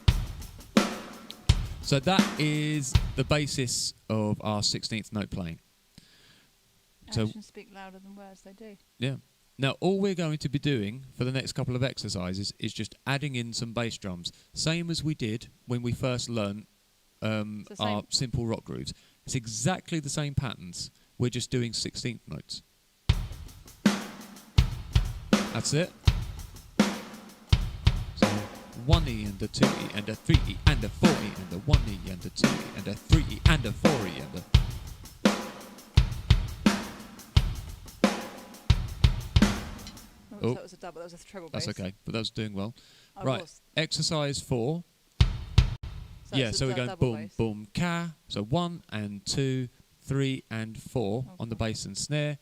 So that is the basis of our 16th note playing. So Actions speak louder than words. They do. yeah. Now all we're going to be doing for the next couple of exercises is just adding in some bass drums, same as we did when we first learned our simple rock grooves. It's exactly the same patterns. We're just doing 16th notes. That's it. So 1E and a 2E and a 3E and a 4E and a 1E and a 2E and a 3E and a 4E and a. Oh, that was a double. That was a treble bass. That's okay, but that was doing well. I Right, was. exercise 4. So Yeah, it's so a we're going double boom, bass. boom, ka. So 1 and 2, 3 and 4 on the Okay. bass and snare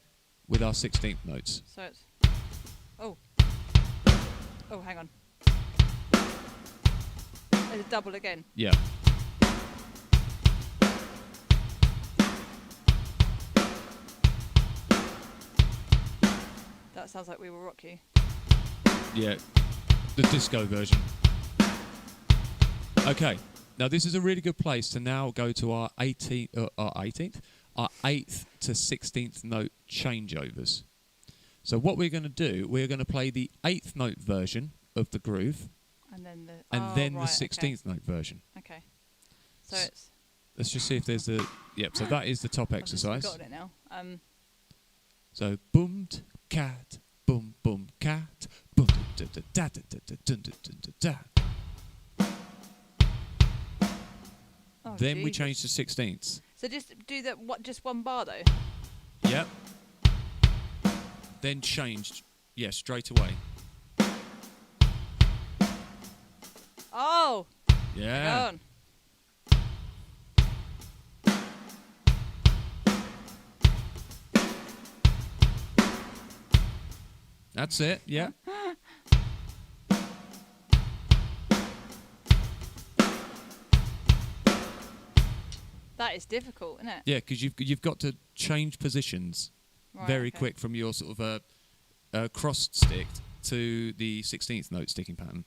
with our 16th notes. So it's. Oh. Oh, hang on. There's a double again. Yeah. That sounds like We Will Rock You. Yeah, the disco version. Okay, now this is a really good place to now go to our 8th to 16th note changeovers. So what we're going to do, we're going to play the 8th note version of the groove, And then the. and oh, then right, the 16th note version. Okay. So S- it's. Let's just see if there's the. Yep, so that is the top I've just exercise. forgotten it now. So boom, cat, boom, boom, cat, boom, da da da da da da da da da. Oh, Then we Jesus. change to 16ths. So just do that. What? Just one bar though. Yep. Then changed. Yeah, straight away. Oh. Yeah. Go on. That's it. Yeah. That is difficult, isn't it? Yeah, because you've got to change positions Right, very okay. quick from your sort of crossed stick to the 16th note sticking pattern.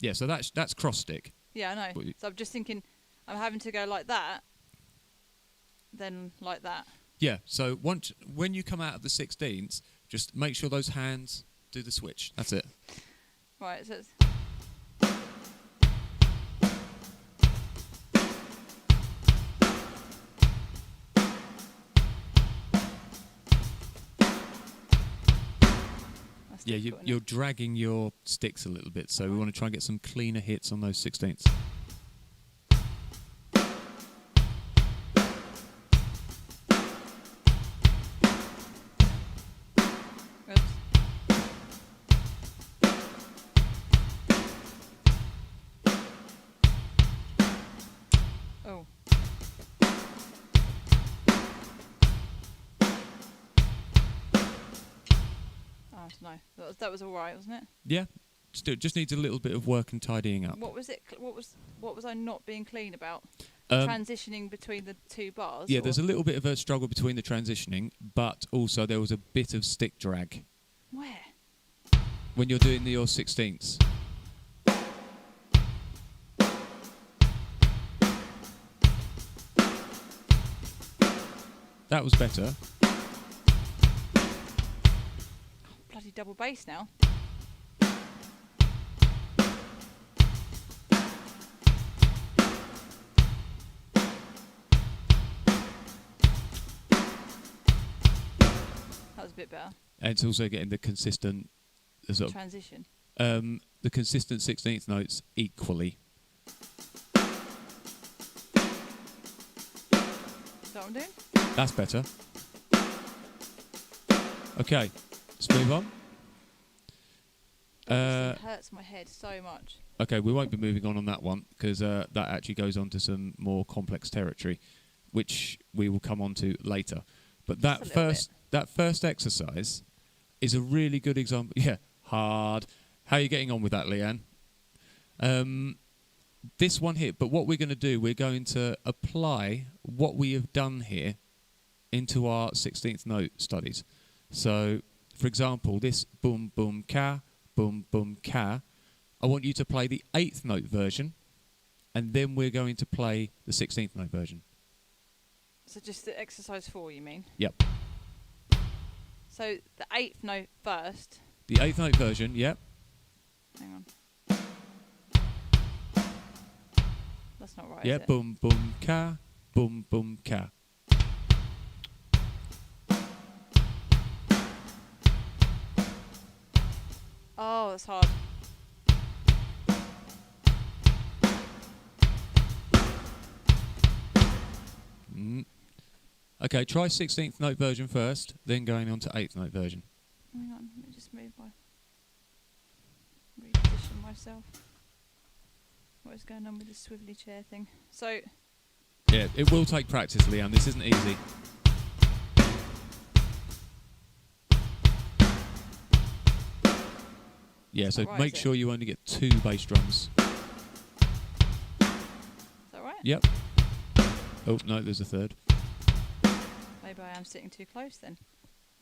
Yeah, so that's cross stick. Yeah, I know. But So I'm just thinking, I'm having to go like that, then like that. Yeah, so when you come out of the 16ths, just make sure those hands do the switch. That's it. Right, so it's... That's Yeah, difficult, you're isn't dragging your sticks a little bit, so we want to try and get some cleaner hits on those 16ths. it? Oops. Oh. I don't know. That was all right, wasn't it? Yeah, still just needs a little bit of work and tidying up. What was it? What was I not being clean about? Um, Transitioning between the two bars. Yeah, or? there's a little bit of a struggle between the transitioning, but also there was a bit of stick drag Where? when you're doing your 16ths. That was better. Bloody double bass now. That was a bit better. And it's also getting the consistent sort of, Transition. the consistent 16th notes equally. Is that what I'm doing? That's better. Okay, let's move on. It hurts my head so much. Okay, we won't be moving on that one because that actually goes on to some more complex territory, which we will come on to later. But that first exercise is a really good example. Yeah, hard. How are you getting on with that, Leanne? This one here, but what we're going to do, we're going to apply what we have done here into our 16th note studies. So, for example, this boom, boom, ka, boom, boom, ka, I want you to play the 8th note version, and then we're going to play the 16th note version. So just the exercise 4, you mean? Yep. So the 8th note first. The 8th note version, yep. Hang on. That's not right, Yeah, is it? boom, boom, ka, boom, boom, ka. Oh, that's hard. Okay, try 16th note version first, then going on to 8th note version. Hang on, let me just move reposition myself. What is going on with this swivelly chair thing? So, Yeah, it will take practice, Leanne. This isn't easy. Yeah, so right, make is it? sure you only get 2 bass drums. is that right? Yep. Oh, no, there's a third. Maybe I am sitting too close then.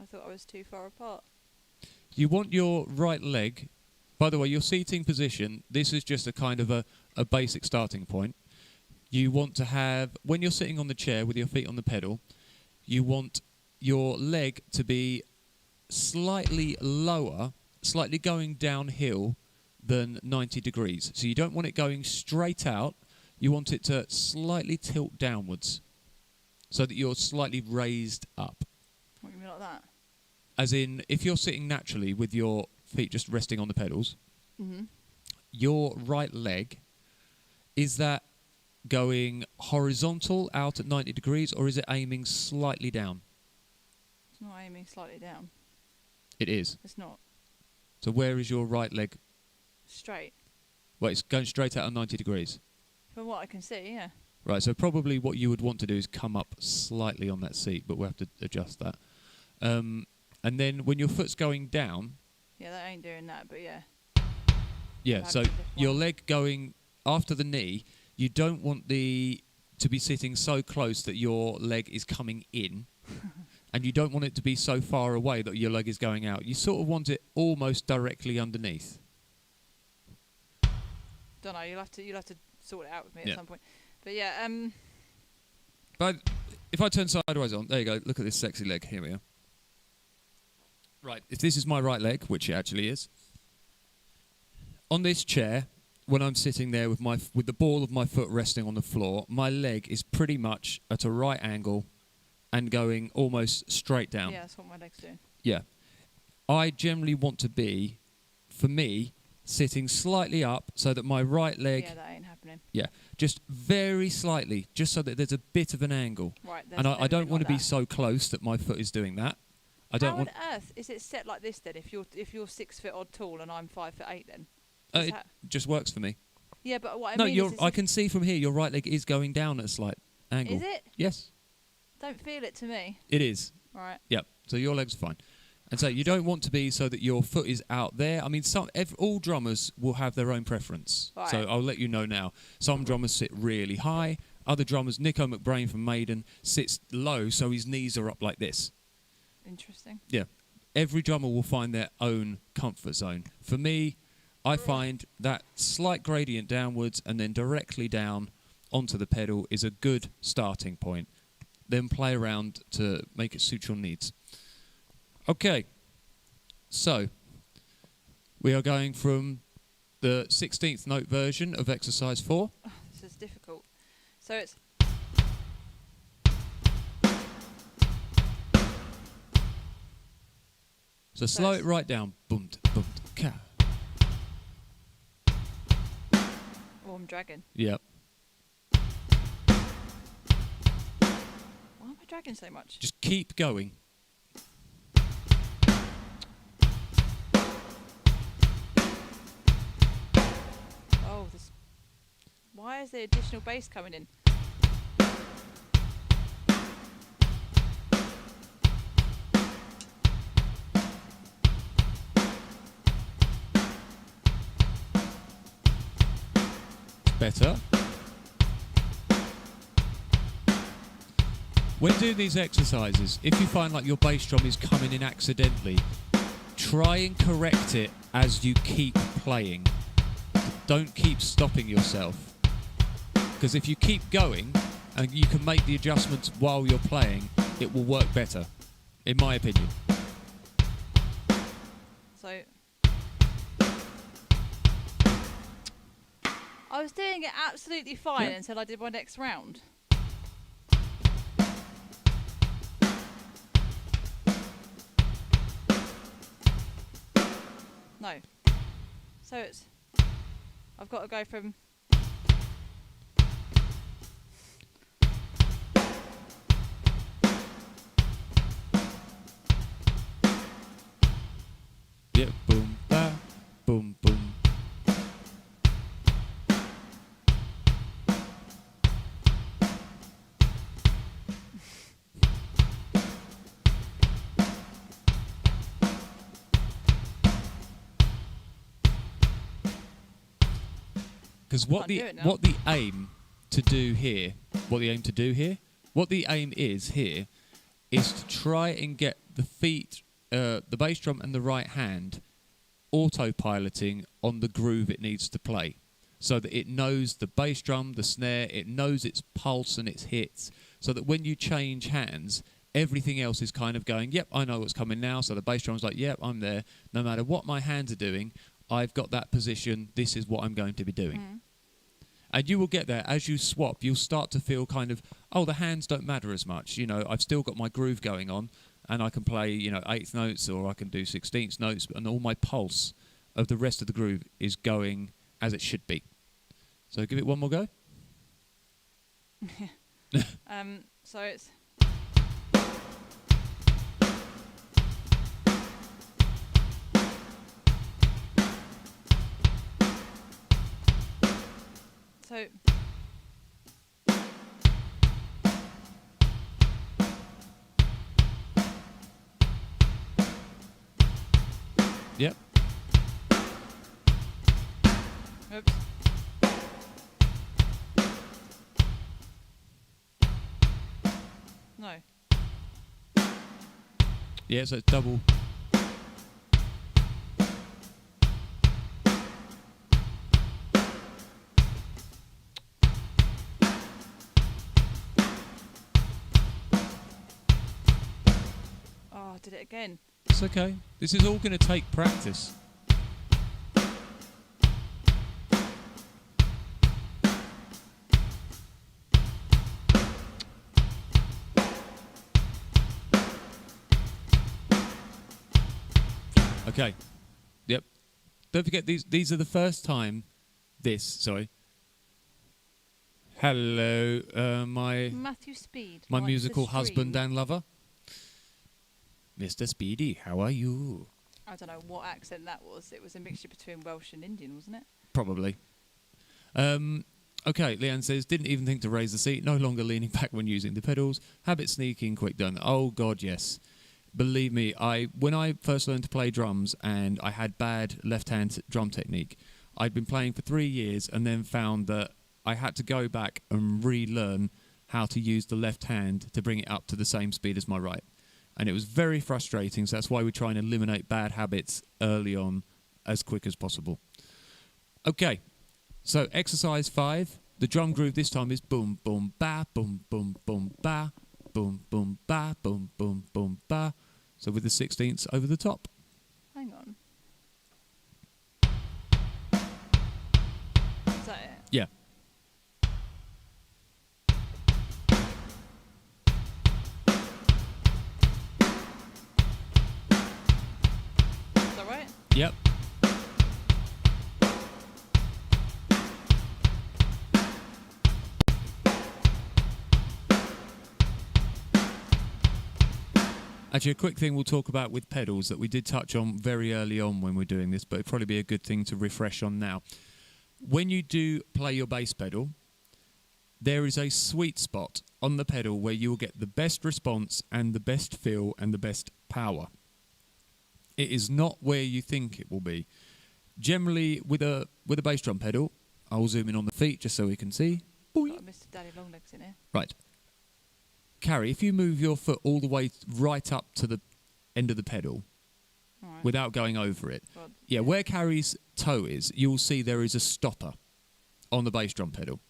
I thought I was too far apart. You want your right leg... By the way, your seating position, this is just a kind of a basic starting point. You want to have... When you're sitting on the chair with your feet on the pedal, you want your leg to be slightly lower, slightly going downhill than 90 degrees. So you don't want it going straight out. You want it to slightly tilt downwards so that you're slightly raised up. What do you mean like that? As in, if you're sitting naturally with your feet just resting on the pedals, Mm-hmm. your right leg, is that going horizontal out at 90 degrees or is it aiming slightly down? It's not aiming slightly down. It is. It's not. So where is your right leg? Straight. Well, it's going straight out at 90 degrees. From what I can see, yeah. Right, so probably what you would want to do is come up slightly on that seat, but we'll have to adjust that. And then when your foot's going down... Yeah, that ain't doing that, but yeah. Yeah, so your leg going after the knee, you don't want to be sitting so close that your leg is coming in, and you don't want it to be so far away that your leg is going out. You sort of want it almost directly underneath. Don't know. You'll have to sort it out with me at some point. But yeah, But if I turn sideways on, there you go. Look at this sexy leg. Here we are. Right, if this is my right leg, which it actually is, on this chair, when I'm sitting there with the ball of my foot resting on the floor, my leg is pretty much at a right angle and going almost straight down. Yeah, that's what my leg's doing. Yeah. I generally want to be, for me, sitting slightly up so that my right leg... Yeah, that ain't happening. Yeah, just very slightly, just so that there's a bit of an angle. Right, and I don't want to be so close that my foot is doing that. How on earth is it set like this then? If you're 6 foot odd tall and I'm 5'8", then it just works for me. Yeah, but what I mean is I can see from here your right leg is going down at a slight angle. Is it? Yes. Don't feel it to me. It is. Right. Yep. So your leg's fine. And so you don't want to be so that your foot is out there. I mean, all drummers will have their own preference. Right. So I'll let you know now. Some drummers sit really high. Other drummers, Nico McBrain from Maiden, sits low, so his knees are up like this. Interesting. Yeah. Every drummer will find their own comfort zone. For me, I find that slight gradient downwards and then directly down onto the pedal is a good starting point. Then play around to make it suit your needs. Okay, so we are going from the 16th note version of exercise 4. Oh, this is difficult. So it's... So slow it right down. Boom, boom, ka. Oh, I'm dragging. Yep. Why am I dragging so much? Just keep going. Oh, this... Why is there additional bass coming in? Better. When doing these exercises, if you find like your bass drum is coming in accidentally, try and correct it as you keep playing. Don't keep stopping yourself. Because if you keep going and you can make the adjustments while you're playing, it will work better, in my opinion. So... I was doing it absolutely fine until I did my next round. No. So it's... I've got to go from... Yeah, boom, ba, boom, boom. Because what the aim to do here, what the aim is here, is to try and get the feet, the bass drum and the right hand, autopiloting on the groove it needs to play, so that it knows the bass drum, the snare, it knows its pulse and its hits, so that when you change hands, everything else is kind of going, yep, I know what's coming now. So the bass drum's like, yep, I'm there. No matter what my hands are doing, I've got that position. This is what I'm going to be doing. Mm. And you will get there as you swap. You'll start to feel kind of, oh, the hands don't matter as much. You know, I've still got my groove going on, and I can play, you know, 8th notes, or I can do 16th notes, and all my pulse of the rest of the groove is going as it should be. So give it one more go. So it's... So... Yep. Oops. No. Yeah, so it's double. Oh, I did it again. That's okay. This is all going to take practice. Okay. Yep. Don't forget these are the first time Hello, my Matthew Speed. my like musical the husband stream. and lover. Mr. Speedy, how are you? I don't know what accent that was. It was a mixture between Welsh and Indian, wasn't it? Probably. Okay, Leanne says, didn't even think to raise the seat, no longer leaning back when using the pedals. Habit sneaking, quick done. Oh, God, yes. Believe me, when I first learned to play drums and I had bad left-hand drum technique, I'd been playing for 3 years and then found that I had to go back and relearn how to use the left hand to bring it up to the same speed as my right. And it was very frustrating, so that's why we try and eliminate bad habits early on as quick as possible. Okay, so exercise 5. The drum groove this time is boom, boom, ba, boom, boom, boom, ba, boom, boom, ba, boom, boom, boom, ba. So with the 16ths over the top. Hang on. Is that it? Yeah. Is that right? Yep. Actually, a quick thing we'll talk about with pedals that we did touch on very early on when we're doing this, but it'd probably be a good thing to refresh on now. When you do play your bass pedal, there is a sweet spot on the pedal where you will get the best response and the best feel and the best power. It is not where you think it will be. Generally, with a bass drum pedal, I'll zoom in on the feet just so we can see. Boing. Got Mr. Daddy Longlegs in here. Right. Carrie, if you move your foot all the way right up to the end of the pedal Right. without going over it, God. yeah, where Carrie's toe is, you'll see there is a stopper on the bass drum pedal.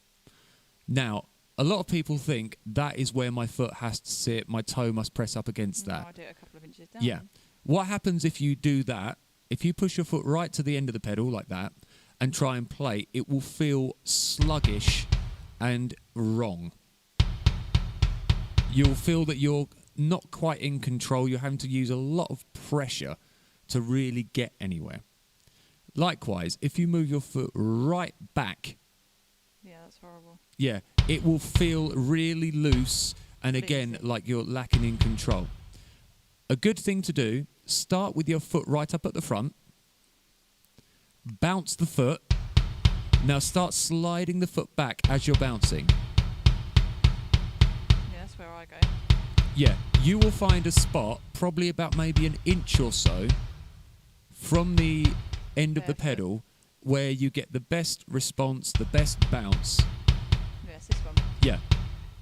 Now, a lot of people think that is where my foot has to sit, my toe must press up against No, that. I do it a couple of inches down. Yeah. What happens if you do that, if you push your foot right to the end of the pedal like that and try and play, it will feel sluggish and wrong. You'll feel that you're not quite in control. You're having to use a lot of pressure to really get anywhere. Likewise, if you move your foot right back, Yeah, that's horrible. yeah, it will feel really loose and again Loosey. like you're lacking in control. A good thing to do, start with your foot right up at the front, bounce the foot, now start sliding the foot back as you're bouncing. Yeah, that's where I go. Yeah, you will find a spot, probably about maybe an inch or so from the end of the Barefoot. pedal, where you get the best response, the best bounce. Yes, this one. Yeah,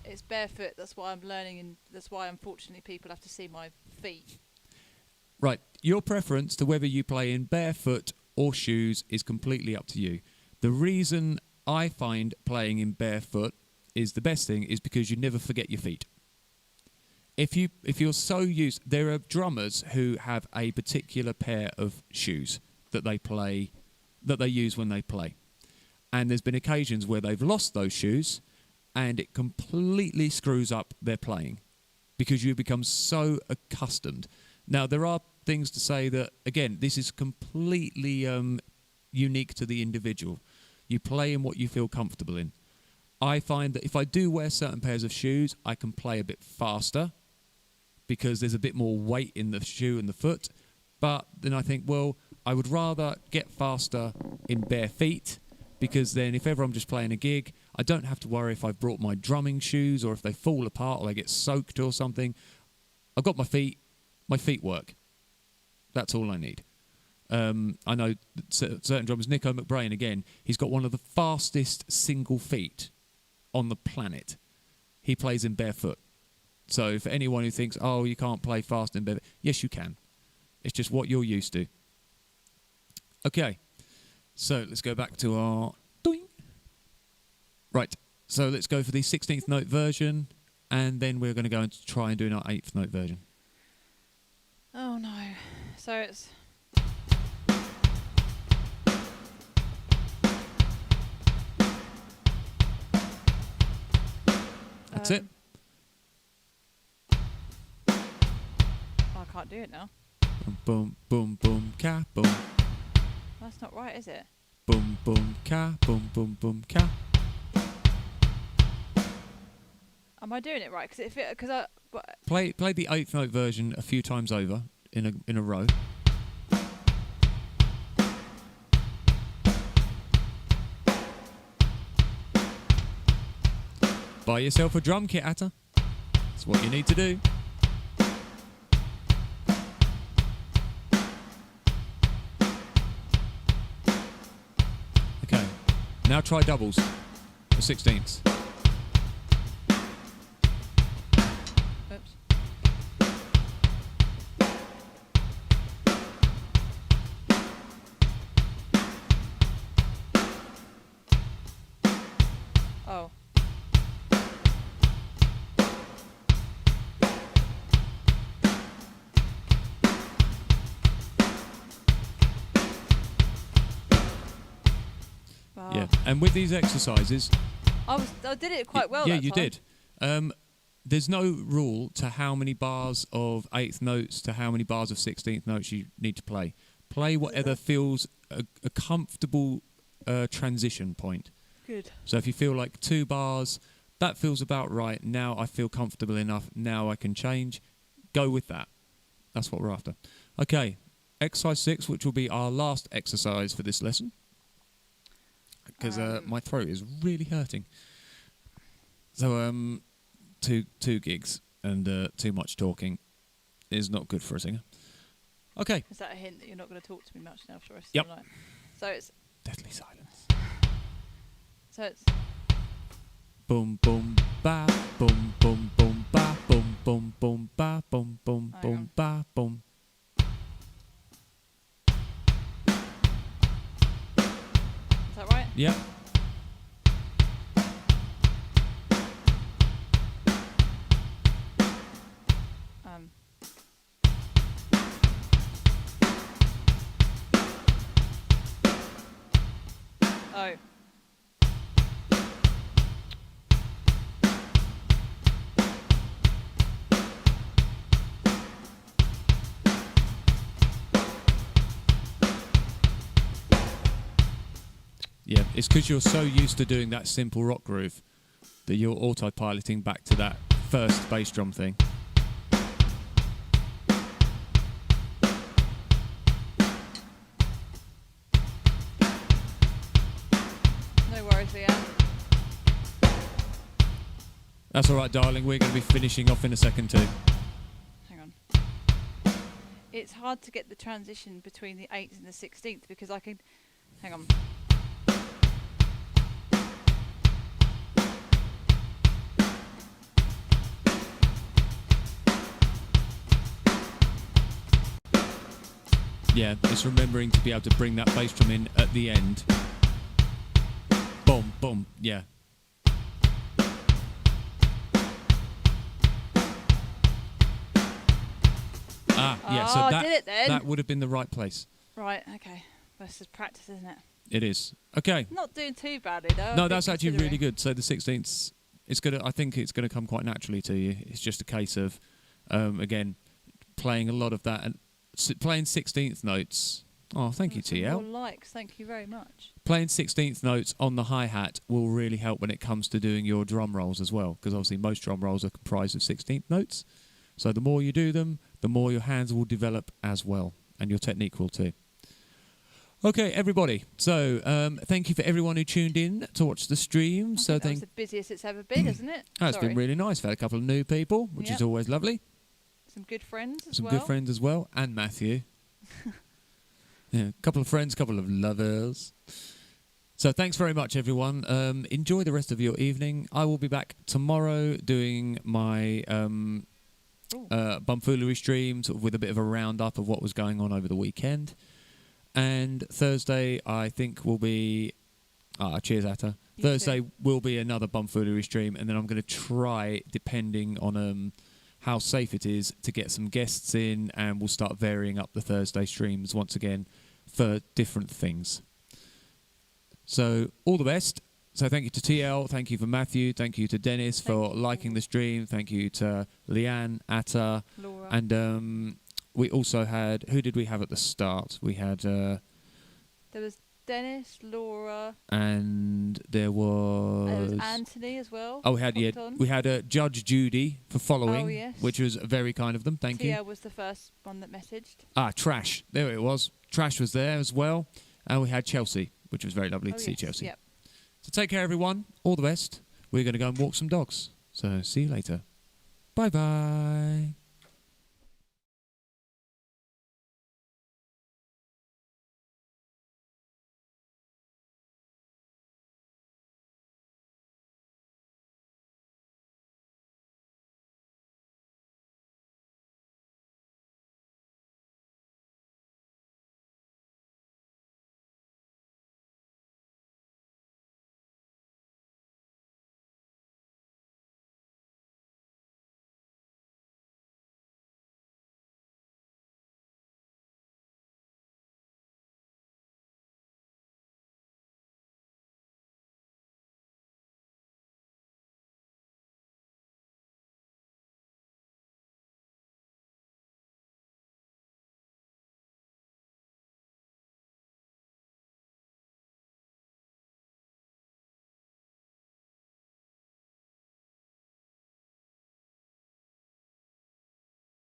It's barefoot. That's why I'm learning, and that's why unfortunately people have to see my feet. right. Your preference to whether you play in barefoot or shoes is completely up to you. The reason I find playing in barefoot is the best thing is because you never forget your feet. If you're so used, there are drummers who have a particular pair of shoes that they use when they play, and there's been occasions where they've lost those shoes, and it completely screws up their playing because you become so accustomed. Now there are things to say that again, this is completely unique to the individual. You play in what you feel comfortable in. I find that if I do wear certain pairs of shoes, I can play a bit faster because there's a bit more weight in the shoe and the foot. But then I think, well, I would rather get faster in bare feet because then if ever I'm just playing a gig, I don't have to worry if I've brought my drumming shoes or if they fall apart or they get soaked or something. I've got my feet work. That's all I need. I know certain drummers, Nico McBrain again, he's got one of the fastest single feet on the planet. He plays in barefoot. So for anyone who thinks, oh, you can't play fast in barefoot, yes, you can. It's just what you're used to. Okay, so let's go back to our doing. Right, so let's go for the 16th note version, and then we're going to go and try and do our 8th note version. Oh no. So it's. That's it. I can't do it now. Boom, boom, boom, ka, boom. That's not right, is it? Boom, boom, ka, boom, boom, boom, ka. Am I doing it right? Because I. Play the 8th note version a few times over in a row. Buy yourself a drum kit, Atta. That's what you need to do. Okay, now try doubles, the 16ths. Oops. Oh. Yeah, and with these exercises, I did it quite well. Yeah, that you time. did. There's no rule to how many bars of 8th notes to how many bars of 16th notes you need to play. Play whatever feels a comfortable transition point. Good. So if you feel like 2 bars, that feels about right. Now I feel comfortable enough. Now I can change. Go with that. That's what we're after. Okay, exercise 6, which will be our last exercise for this lesson. Because my throat is really hurting. So, 2 gigs and too much talking is not good for a singer. Okay. Is that a hint that you're not going to talk to me much now for the rest Yep. of the night? So it's. Deathly silence. So it's. Boom, boom, ba, boom, boom, boom, ba, boom, boom, boom, ba, boom, boom, Hang boom, on. ba, boom. Is that right? Yeah. Oh. Yeah, it's because you're so used to doing that simple rock groove that you're autopiloting back to that first bass drum thing. No worries, Leanne. That's all right, darling. We're going to be finishing off in a second too. Hang on. It's hard to get the transition between the 8th and the 16th because I can. Hang on. Yeah, it's remembering to be able to bring that bass drum in at the end. Boom, boom, yeah. Yeah, so I did it then. that would have been the right place. Right, okay. This is practice, isn't it? It is. Okay. Not doing too badly though. No, that's actually really good. So the 16th, I think it's going to come quite naturally to you. It's just a case of, again, playing a lot of that and playing 16th notes. Oh, thank you, TL. Your likes, thank you very much. Playing 16th notes on the hi-hat will really help when it comes to doing your drum rolls as well, because obviously most drum rolls are comprised of 16th notes. So the more you do them, the more your hands will develop as well, and your technique will too. Okay, everybody. So thank you for everyone who tuned in to watch the stream. That was the busiest it's ever been, isn't it? It's been really nice. We've had a couple of new people, which is always lovely. Some good friends as Some well. good friends as well, and Matthew. Yeah, a couple of friends, couple of lovers. So thanks very much, everyone. Enjoy the rest of your evening. I will be back tomorrow doing my bumfoolery stream, sort of with a bit of a roundup of what was going on over the weekend. And Thursday, I think, will be... cheers, Atta. Thursday will be another bumfoolery stream, and then I'm going to try, depending on how safe it is to get some guests in, and we'll start varying up the Thursday streams once again for different things. So all the best. So thank you to TL, thank you for Matthew, thank you to Dennis for liking the stream, thank you to Leanne, Atta, Laura. and we also had, who did we have at the start? We had... there was Dennis, Laura, and there was Anthony as well. Oh, we had Judge Judy for following, Oh, yes. which was very kind of them. Thank you. Tia was the first one that messaged. Trash. There it was. Trash was there as well, and we had Chelsea, which was very lovely to see Yes, Chelsea. Yep. So take care, everyone. All the best. We're going to go and walk some dogs. So see you later. Bye bye.